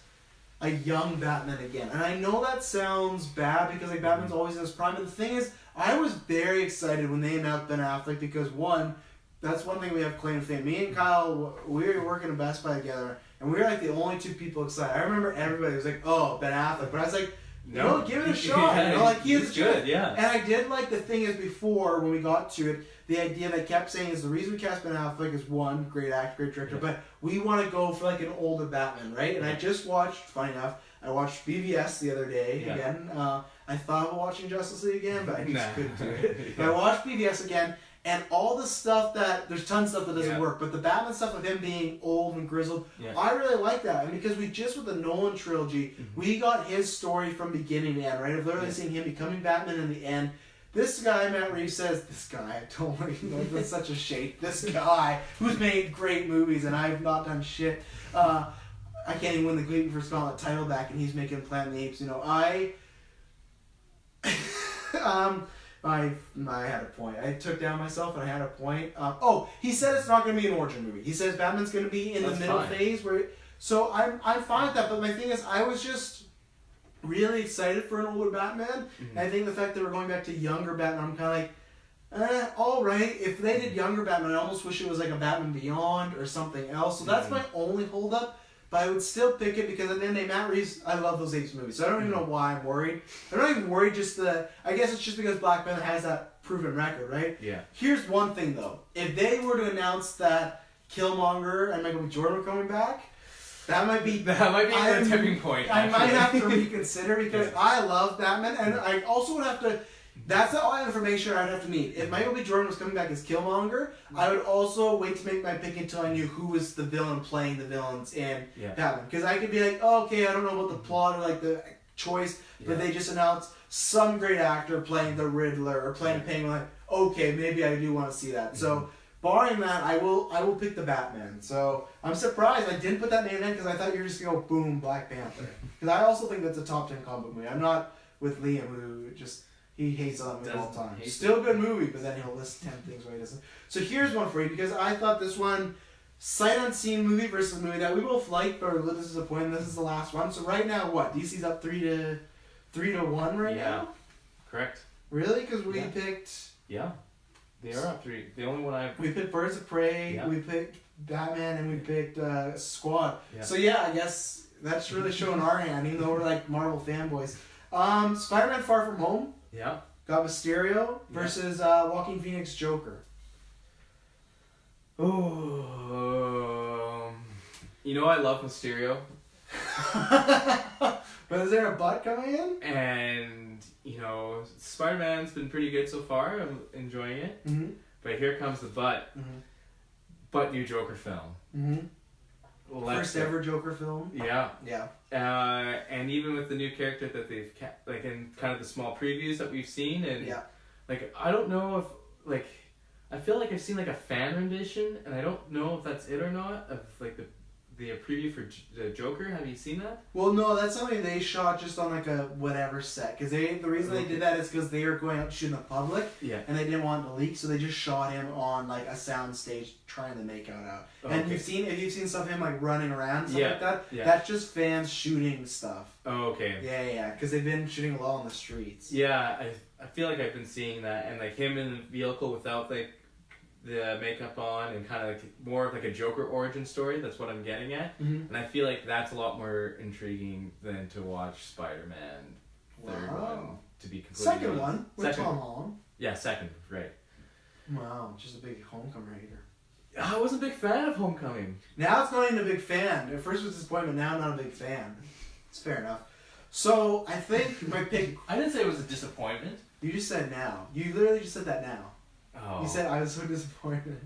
Speaker 1: a young Batman again. And I know that sounds bad because like Batman's always in his prime. But the thing is, I was very excited when they announced Ben Affleck because one, that's one thing we have claim to fame. Me and Kyle, we were working at Best Buy together, and we were like the only two people excited. I remember everybody was like, "Oh, Ben Affleck," but I was like, "No, give it a shot." Like he's
Speaker 2: good, yeah.
Speaker 1: And I did like the thing is before when we got to it. The idea they kept saying is the reason we cast Ben Affleck is one, great actor, great director, but we want to go for like an older Batman, right? And I just watched, funny enough, I watched BVS the other day again. I thought about watching Justice League again, but I just couldn't do it. But I watched BVS again, and all the stuff there's tons of stuff that doesn't work, but the Batman stuff of him being old and grizzled, I really like that. And because we just, with the Nolan trilogy, we got his story from beginning to end, right? Of literally seeing him becoming Batman in the end. This guy, Matt Reeves says, I don't worry, that's such a shake. This guy who's made great movies and I've not done shit. I can't even win the Gleason for Scotland title back, and he's making Planet of the Apes. I had a point. I took down myself and I had a point. He said it's not going to be an origin movie. He says Batman's going to be in the middle phase. So I'm fine with that, but my thing is, I was just really excited for an older Batman. Mm-hmm. I think the fact that we're going back to younger Batman, I'm kind of like, alright. If they did younger Batman, I almost wish it was like a Batman Beyond or something else. So that's my only holdup. But I would still pick it because at the end of the day, Matt Reeves, I love those Apes movies. So I don't even know why I'm worried. I'm not even worried, I guess it's just because Black Panther has that proven record, right?
Speaker 2: Yeah.
Speaker 1: Here's one thing though. If they were to announce that Killmonger and Michael B. Jordan were coming back, that might be
Speaker 2: the tipping point.
Speaker 1: I might have to reconsider because I love Batman, and I also would have to. That's all the information I'd have to need. If Michael B. Jordan was coming back as Killmonger, I would also wait to make my pick until I knew who was the villain playing the villains in Batman. Because I could be like, okay, I don't know about the plot or like the choice, but they just announced some great actor playing the Riddler or playing Penguin. Like, okay, maybe I do want to see that. So. Barring that, I will pick the Batman. So I'm surprised I didn't put that name in because I thought you were just going to go boom, Black Panther. Because I also think that's a top 10 comic movie. I'm not with Liam, who just He hates that movie all the time.
Speaker 3: Hates
Speaker 1: Still
Speaker 3: it.
Speaker 1: good movie, but then he'll list 10 things why he doesn't. So here's one for you, because I thought this one, sight unseen movie versus movie that we both liked, but were a little disappointed. This is the last one. So right now, what? DC's up 3-1 right now?
Speaker 3: Correct.
Speaker 1: Really? Because we
Speaker 3: Yeah.
Speaker 1: picked...
Speaker 3: Yeah. They are up 3. The only one I've...
Speaker 1: We picked Birds of Prey,
Speaker 3: Yeah.
Speaker 1: we picked Batman, and we picked Squad.
Speaker 3: Yeah.
Speaker 1: So yeah, I guess that's really showing our hand, even though we're like Marvel fanboys. Spider-Man Far From Home
Speaker 3: Yeah.
Speaker 1: got Mysterio versus Joaquin Phoenix Joker.
Speaker 3: Oh. You know I love Mysterio.
Speaker 1: But is there a butt coming in?
Speaker 3: And, you know, Spider-Man's been pretty good so far. I'm enjoying it.
Speaker 1: Mm-hmm.
Speaker 3: But here comes the but.
Speaker 1: Mm-hmm.
Speaker 3: But new Joker film.
Speaker 1: Mm-hmm. First ever Joker film.
Speaker 3: Yeah.
Speaker 1: Yeah.
Speaker 3: And even with the new character that they've kept, like in kind of the small previews that we've seen, and
Speaker 1: Yeah.
Speaker 3: like I don't know if like I feel like I've seen like a fan rendition, and I don't know if that's it or not of like the preview for the Joker. Have you seen that?
Speaker 1: Well, no, that's something they shot just on like a whatever set. Because the reason they did that is because they were going out to shoot in the public.
Speaker 3: Yeah.
Speaker 1: And they didn't want it to leak, so they just shot him on like a sound stage trying to make out.
Speaker 3: Okay.
Speaker 1: And if you've seen stuff of him like running around, stuff like that,
Speaker 3: Yeah.
Speaker 1: that's just fans shooting stuff.
Speaker 3: Oh, okay.
Speaker 1: Yeah, because they've been shooting a lot on the streets.
Speaker 3: Yeah, I feel like I've been seeing that, and like him in the vehicle without like the makeup on, and kind of like more of like a Joker origin story. That's what I'm getting at, and I feel like that's a lot more intriguing than to watch Spider-Man third one. To be completely
Speaker 1: Second
Speaker 3: honest.
Speaker 1: one with
Speaker 3: Second.
Speaker 1: Tom Holland.
Speaker 3: Yeah, second, right.
Speaker 1: Wow, just a big Homecoming hater.
Speaker 3: I wasn't a big fan of Homecoming.
Speaker 1: Now it's not even a big fan. At first it was disappointment, now I'm not a big fan. It's fair enough. So I think my pick.
Speaker 3: I didn't say it was a disappointment.
Speaker 1: You just said now. You literally just said that now.
Speaker 3: Oh.
Speaker 1: You said I was so disappointed.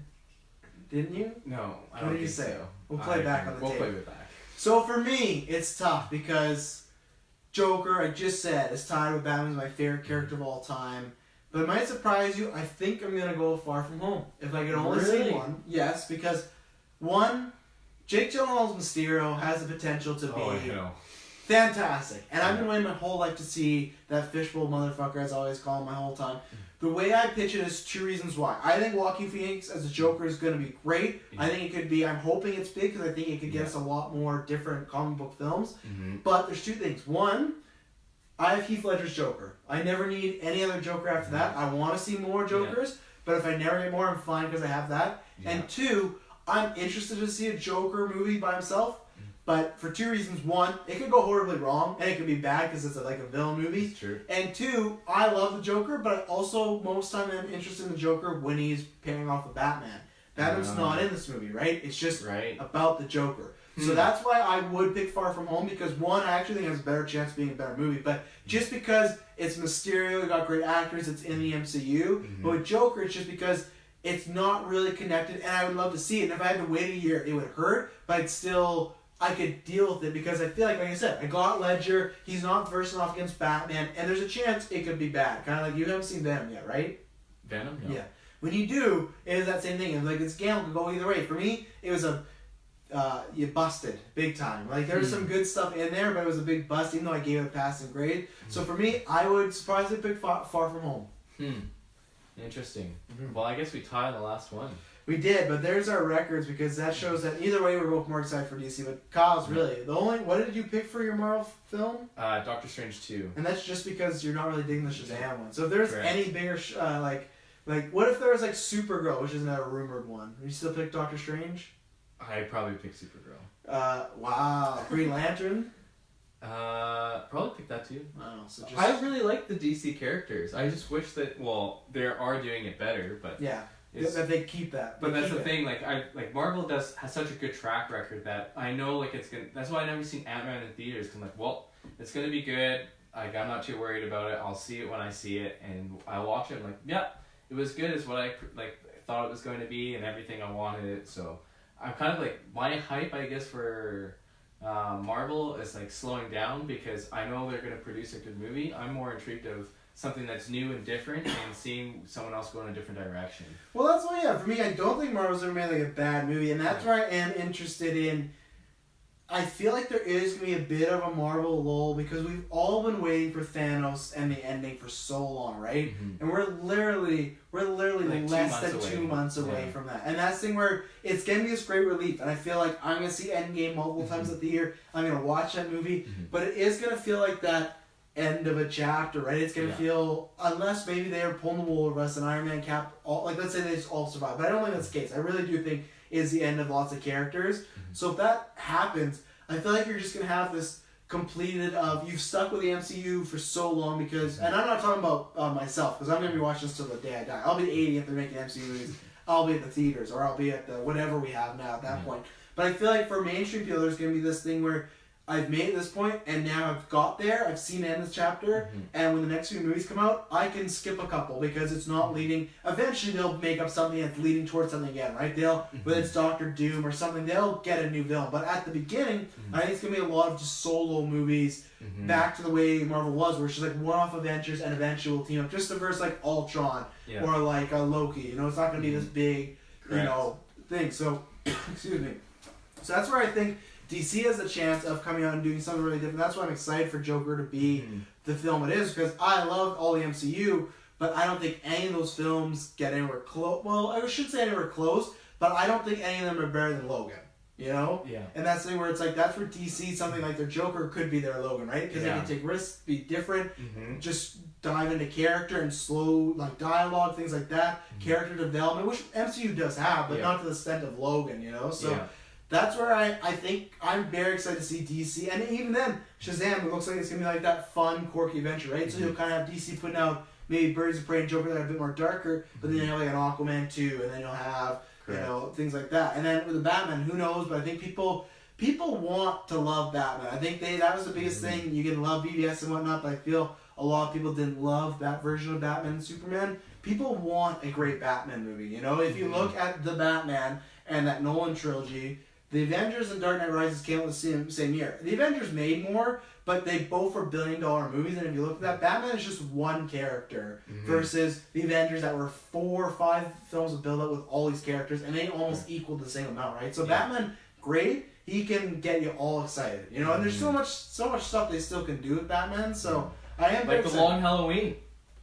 Speaker 1: Didn't you?
Speaker 3: No, I
Speaker 1: What
Speaker 3: don't
Speaker 1: did you
Speaker 3: think
Speaker 1: say?
Speaker 3: so.
Speaker 1: We'll play back on the
Speaker 3: We'll
Speaker 1: tape.
Speaker 3: play it back.
Speaker 1: So for me, it's tough because Joker, I just said, is tied with Batman as my favorite character of all time. But it might surprise you, I think I'm going to go Far From Home. If I could only see
Speaker 3: Really?
Speaker 1: one. Yes, because one, Jake Gyllenhaal's Mysterio has the potential to be
Speaker 3: I know.
Speaker 1: fantastic. And I've been waiting my whole life to see that fishbowl motherfucker, as I always call him my whole time. The way I pitch it is 2 reasons why. I think Joaquin Phoenix as a Joker is going to be great.
Speaker 3: Yeah.
Speaker 1: I think it could be, I'm hoping it's big because I think it could get us a lot more different comic book films.
Speaker 3: Mm-hmm.
Speaker 1: But there's 2 things. One, I have Heath Ledger's Joker. I never need any other Joker after that. I want to see more Jokers, but if I never get more, I'm fine because I have that.
Speaker 3: Yeah.
Speaker 1: And 2, I'm interested to see a Joker movie by himself. But for 2 reasons. One, it could go horribly wrong, and it could be bad because it's like a villain movie.
Speaker 3: It's true.
Speaker 1: And 2, I love the Joker, but I also most time am interested in the Joker when he's pairing off with Batman. Batman's not in this movie, right? It's just about the Joker. So that's why I would pick Far From Home, because 1, I actually think it has a better chance of being a better movie. But just because it's Mysterio, you got great actors, it's in the MCU. But with Joker, it's just because it's not really connected, and I would love to see it. And if I had to wait a year, it would hurt, but it's still... I could deal with it because I feel like I said, I got Ledger, he's not versing off against Batman, and there's a chance it could be bad. Kind of like you haven't seen Venom yet, right?
Speaker 3: Venom? No.
Speaker 1: Yeah. When you do, it is that same thing. It's like it's gamble could go either way. For me, it was you busted big time. Like there was some good stuff in there, but it was a big bust, even though I gave it a passing grade. So for me, I would surprisingly pick Far From Home.
Speaker 3: Interesting. Well, I guess we tied the last one.
Speaker 1: We did, but there's our records because that shows that either way we're both more excited for DC. But Kyle's really the only. What did you pick for your Marvel film?
Speaker 3: Doctor Strange 2.
Speaker 1: And that's just because you're not really digging the Shazam one. So if there's
Speaker 3: Correct.
Speaker 1: any bigger like what if there was like Supergirl, which isn't a rumored one? Would you still pick Doctor Strange?
Speaker 3: I'd probably pick Supergirl.
Speaker 1: Wow. Green Lantern.
Speaker 3: Probably pick that too.
Speaker 1: Wow. So just
Speaker 3: I really like the DC characters. I just wish that they are doing it better, but
Speaker 1: yeah.
Speaker 3: it's-
Speaker 1: That they keep that.
Speaker 3: But
Speaker 1: They
Speaker 3: that's
Speaker 1: keep
Speaker 3: the
Speaker 1: it.
Speaker 3: thing. Like Marvel has such a good track record that I know it's gonna. That's why I never seen Ant-Man in theaters. 'Cause I'm like, well, it's gonna be good. Like I'm not too worried about it. I'll see it when I see it, and I watch it. I'm like, yeah, it was good. It's what I thought it was going to be, and everything I wanted it. So I'm kind of like my hype, I guess, for Marvel is like slowing down because I know they're gonna produce a good movie. I'm more intrigued of something that's new and different and seeing someone else go in a different direction.
Speaker 1: Well, that's why, for me, I don't think Marvel's ever made like a bad movie, and that's where I am interested in. I feel like there is going to be a bit of a Marvel lull because we've all been waiting for Thanos and the ending for so long, right?
Speaker 2: Mm-hmm.
Speaker 1: And we're literally
Speaker 2: Like
Speaker 1: less
Speaker 2: 2 months
Speaker 1: than
Speaker 2: away.
Speaker 1: 2 months away
Speaker 2: Yeah.
Speaker 1: from that. And that's the thing where it's going to be this great relief. And I feel like I'm going to see Endgame multiple times at the year. I'm going to watch that movie.
Speaker 2: Mm-hmm.
Speaker 1: But it is going to feel like that end of a chapter, right? It's going to feel, unless maybe they're pulling the wool over us and Iron Man, Cap, all, like let's say they just all survive. But I don't think that's the case. I really do think it's the end of lots of characters. So if that happens, I feel like you're just going to have this completed of, you've stuck with the MCU for so long because, and I'm not talking about myself, because I'm going to be watching this till the day I die. I'll be 80 if they're making MCU movies. I'll be at the theaters, or I'll be at the whatever we have now at that point. But I feel like for mainstream people, there's going to be this thing where I've made this point, and now I've got there, I've seen the end of this chapter, and when the next few movies come out, I can skip a couple because it's not leading. Eventually, they'll make up something that's leading towards something again, right? They'll, whether it's Doctor Doom or something, they'll get a new villain. But at the beginning, I think it's going to be a lot of just solo movies, back to the way Marvel was, where it's just like one-off Avengers and eventually we'll team up, just the verse like Ultron or like Loki. You know, it's not going to be this big, you know, thing. So, excuse me. So that's where I think DC has a chance of coming out and doing something really different. That's why I'm excited for Joker to be the film it is, because I love all the MCU, but I don't think any of those films get anywhere close. Well, I should say anywhere close, but I don't think any of them are better than Logan. You know?
Speaker 2: Yeah.
Speaker 1: And that's the thing where it's like, that's where DC, something like their Joker could be their Logan, right? Because they can take risks, be different, just dive into character and slow, like, dialogue, things like that, character development, which MCU does have, but not to the extent of Logan, you know? So that's where I think I'm very excited to see DC. And even then, Shazam, it looks like it's going to be like that fun, quirky adventure, right? So you'll kind of have DC putting out maybe Birds of Prey and Joker that are a bit more darker, but then you have like an Aquaman 2, and then you'll have, you know, things like that. And then with the Batman, who knows? But I think people want to love Batman. I think that was the biggest thing. You can love BBS and whatnot, but I feel a lot of people didn't love that version of Batman and Superman. People want a great Batman movie. You know, if you look at the Batman and that Nolan trilogy, the Avengers and Dark Knight Rises came out the same year. The Avengers made more, but they both were billion-dollar movies. And if you look at that, Batman is just one character versus the Avengers that were 4 or 5 films of build-up with all these characters, and they almost equaled the same amount, right? So Batman, great. He can get you all excited, you know. And there's so much stuff they still can do with Batman. So I am
Speaker 2: like the Long Halloween.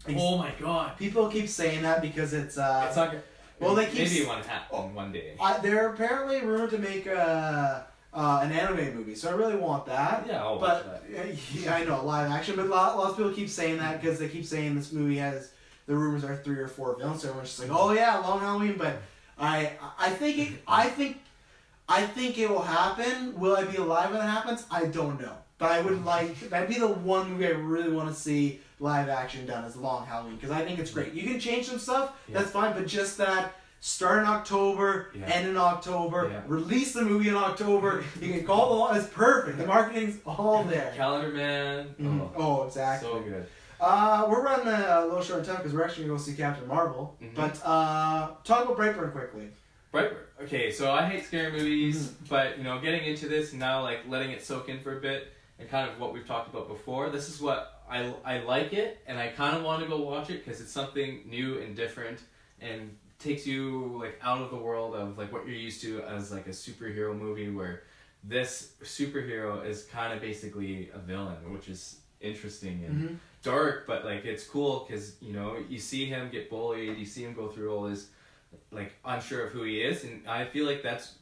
Speaker 1: Oh my God! People keep saying that because it's
Speaker 2: not good.
Speaker 1: Well, they keep
Speaker 2: maybe one happen one day.
Speaker 1: They're apparently rumored to make an anime movie, so I really want that.
Speaker 2: Yeah, I'll watch that.
Speaker 1: Yeah, I know, live action, but lots of people keep saying that because they keep saying this movie has, the rumors are 3 or 4 villains, so everyone's just like, oh yeah, Long Halloween, but I think it will happen. Will I be alive when it happens? I don't know. But I would like, that'd be the one movie I really want to see live action done, is Long Halloween, because I think it's great. You can change some stuff, that's fine, but just that start in October, end in October, release the movie in October, you can call it's perfect. The marketing's all there.
Speaker 2: Calendar Man.
Speaker 1: Oh, exactly.
Speaker 2: So good.
Speaker 1: We're running a little short on time because we're actually going to go see Captain Marvel. But talk about Brightburn quickly.
Speaker 2: Brightburn. Okay, so I hate scary movies, but you know, getting into this and now, like letting it soak in for a bit, and kind of what we've talked about before. This is what I like it, and I kind of want to go watch it because it's something new and different, and takes you like out of the world of like what you're used to as like a superhero movie, where this superhero is kind of basically a villain, which is interesting and dark, but like it's cool because you know you see him get bullied, you see him go through all this, like unsure of who he is, and I feel like it's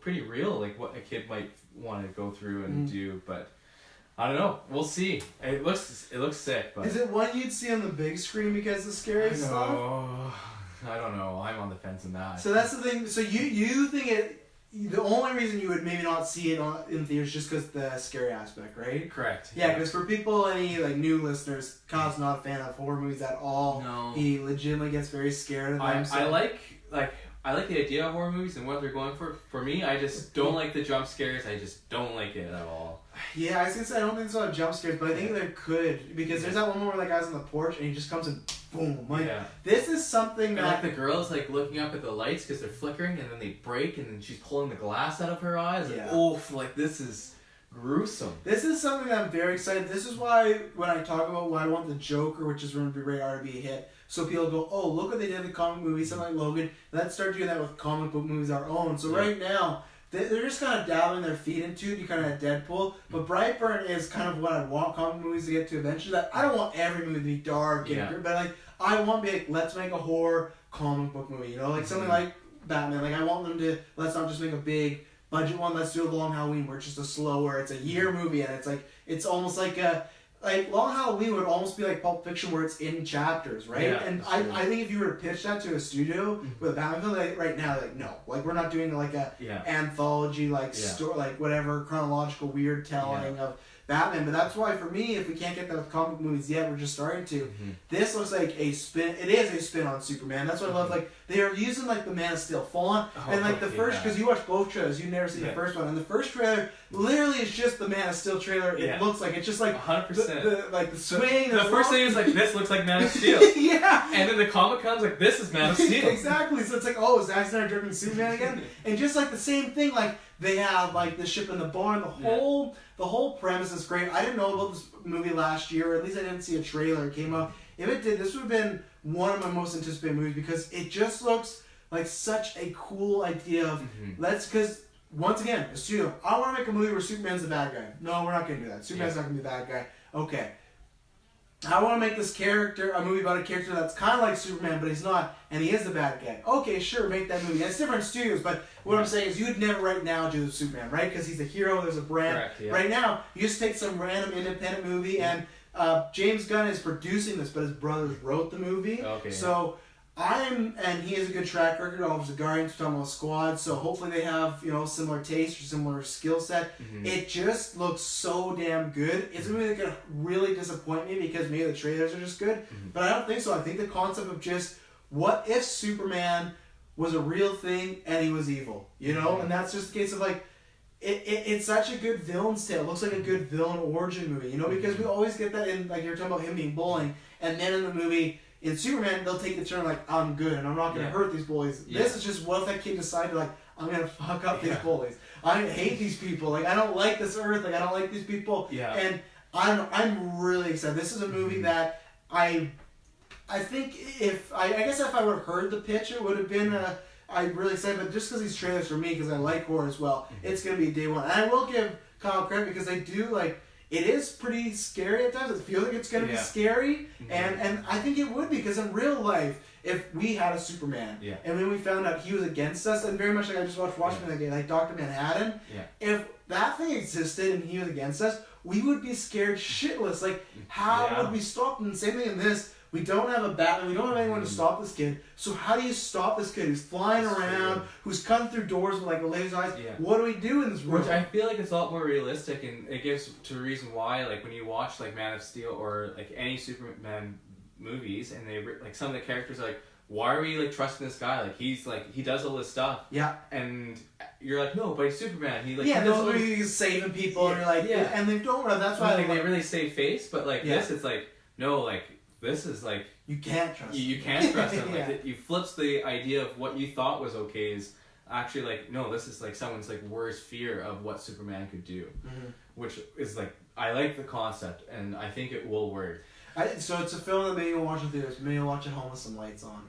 Speaker 2: pretty real, like what a kid might want to go through and do, but I don't know. We'll see. It looks sick, but
Speaker 1: is it one you'd see on the big screen because of scary stuff?
Speaker 2: I don't know. I'm on the fence on that.
Speaker 1: So that's the thing. So you think it? The only reason you would maybe not see it in theaters just because the scary aspect, right?
Speaker 2: Correct.
Speaker 1: Yeah, because for people, any like new listeners, Kyle's not a fan of horror movies at all.
Speaker 2: No.
Speaker 1: He legitimately gets very scared of them.
Speaker 2: I like the idea of horror movies and what they're going for. For me, I just don't like the jump scares. I just don't like it at all.
Speaker 1: Yeah, I was gonna say I don't think there's a lot of jump scares, but I think there could, because there's that one where that guy's on the porch and he just comes and boom. Like this is something
Speaker 2: and
Speaker 1: that
Speaker 2: like the girl's like looking up at the lights because they're flickering, and then they break, and then she's pulling the glass out of her eyes.
Speaker 1: Yeah.
Speaker 2: Oof! Like this is gruesome.
Speaker 1: This is something that I'm very excited. This is why when I talk about why I want the Joker, which is rumored to be rated R to be a hit, so people go, oh, look what they did with comic movies, something like Logan. Let's start doing that with comic book movies our own. So right now, they're just kind of dabbling their feet into it. You kind of had Deadpool, but Brightburn is kind of what I want comic movies to get to eventually. That I don't want every movie to be dark, and, but like I want to be like, let's make a horror comic book movie. You know, like something like Batman. Like I want them to let's not just make a big budget one. Let's do a Long Halloween where it's just a slower. It's a year movie, and it's like it's almost like a. Like, Long Halloween would almost be like Pulp Fiction where it's in chapters, right?
Speaker 3: Yeah,
Speaker 1: and I think if you were to pitch that to a studio with a Batman film, like, right now, like, no. Like, we're not doing like a anthology, like, story, like, whatever, chronological weird telling of Batman. But that's why, for me, if we can't get that with comic movies yet, we're just starting to. This looks like a spin. It is a spin on Superman. That's what I love. Like, they are using, like, the Man of Steel font. And, like, the first, because you watch both trailers, you've never seen the first one. And the first trailer literally is just the Man of Steel trailer. It looks like, it's just like
Speaker 3: 100%.
Speaker 1: Like the swing.
Speaker 3: The first thing is like, this looks like Man of Steel. And then the comic comes like, this is Man of Steel.
Speaker 1: Exactly. So it's like, oh, is Zack Snyder driven Superman again? And just like the same thing, like they have like the ship in the barn. The whole premise is great. I didn't know about this movie last year, or at least I didn't see a trailer. It came out. If it did, this would have been one of my most anticipated movies because it just looks like such a cool idea of because once again, a studio. I want to make a movie where Superman's the bad guy. No, we're not going to do that. Superman's not going to be the bad guy. Okay. I want to make this character, a movie about a character that's kind of like Superman, but he's not, and he is the bad guy. Okay, sure, make that movie. It's different studios, but what I'm saying is you'd never right now do Superman, right? Because he's a hero, there's a brand.
Speaker 3: Correct, yeah.
Speaker 1: Right now, you just take some random independent movie, and James Gunn is producing this, but his brothers wrote the movie.
Speaker 3: Okay.
Speaker 1: So and he has a good track record. Obviously, the Guardians, we're talking about Squad, so hopefully they have, similar taste or similar skill set. It just looks so damn good. It's a movie that could really disappoint me because maybe the trailers are just good, but I don't think so. I think the concept of just, what if Superman was a real thing and he was evil, And that's just the case of like, it's such a good villain's tale. It looks like a good villain origin movie, because we always get that in, like, you're talking about him being bullying, and then in the movie, in Superman, they'll take the turn like, I'm good and I'm not going to hurt these bullies. This is just, what if that kid decided, like, I'm going to fuck up these bullies. I hate these people. Like, I don't like this earth. Like, I don't like these people. Yeah. And I'm really excited. This is a movie that I think I guess if I would have heard the pitch, it would have been I'm really excited. But just because these trailers for me, because I like horror as well, it's going to be day one. And I will give Kyle credit because they do, like, it is pretty scary at times. It feels like it's going to be scary. And I think it would be, because in real life, if we had a Superman, and then we found out he was against us, and very much like I just watched Watchmen again, like Dr. Manhattan, if that thing existed and he was against us, we would be scared shitless. Like, how would we stop him? Same thing in this. We don't have a Batman. We don't have anyone to stop this kid. So how do you stop this kid who's flying around, who's cutting through doors with like laser eyes? What do we do in this world?
Speaker 3: Which I feel like it's a lot more realistic, and it gives to a reason why, like when you watch like Man of Steel or like any Superman movies, and they like some of the characters are like, why are we like trusting this guy? Like he does all this stuff. Yeah. And you're like, no, but he's Superman.
Speaker 1: He's saving people, and you're like, and they don't. That's why
Speaker 3: they really save face, but like this, it's like no, like. This is like
Speaker 1: you can't trust him.
Speaker 3: You can't trust him. Like you flips the idea of what you thought was okay is actually like no. This is like someone's like worst fear of what Superman could do, which is like I like the concept and I think it will work.
Speaker 1: So it's a film that maybe you'll watch in theaters. Maybe you'll watch at home with some lights on.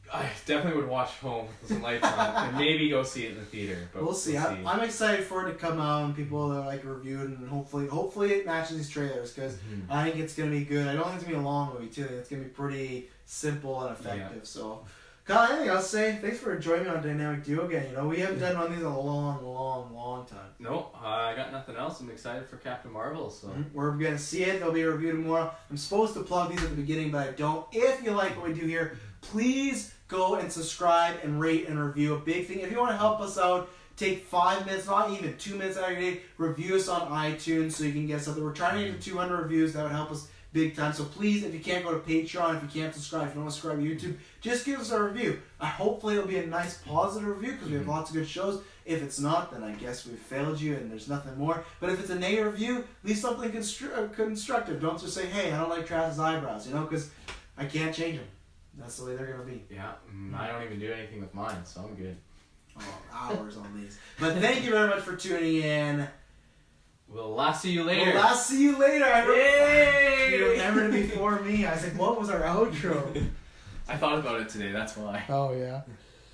Speaker 3: I definitely would watch home with some lights on and maybe go see it in the theater. But
Speaker 1: we'll see. I'm excited for it to come out and people that like review it, and hopefully it matches these trailers because I think it's gonna be good. I don't think it's gonna be a long movie too. I think it's gonna be pretty simple and effective. So, Kyle, anything else to say? Thanks for joining me on Dynamic Duo again. We haven't done one of these in a long time.
Speaker 3: No, I got nothing else. I'm excited for Captain Marvel. So
Speaker 1: we're gonna see it. There'll be a review tomorrow. I'm supposed to plug these at the beginning, but I don't. If you like what we do here, please go and subscribe and rate and review. A big thing. If you want to help us out, take 5 minutes, not even 2 minutes out of your day, review us on iTunes so you can get something. We're trying to get to 200 reviews. That would help us big time. So please, if you can't go to Patreon, if you can't subscribe, if you don't want to subscribe to YouTube, just give us a review. Hopefully it'll be a nice positive review because we have lots of good shows. If it's not, then I guess we've failed you and there's nothing more. But if it's a negative review, leave something constructive. Don't just say, hey, I don't like Travis's eyebrows, because I can't change them. That's the way they're going to be.
Speaker 3: Yeah, I don't even do anything with mine, so I'm good.
Speaker 1: Hours on these. But thank you very much for tuning in.
Speaker 3: We'll see you later.
Speaker 1: Yay! You remembered it before me. I was like, what was our outro?
Speaker 3: I thought about it today, that's why.
Speaker 1: Oh, yeah.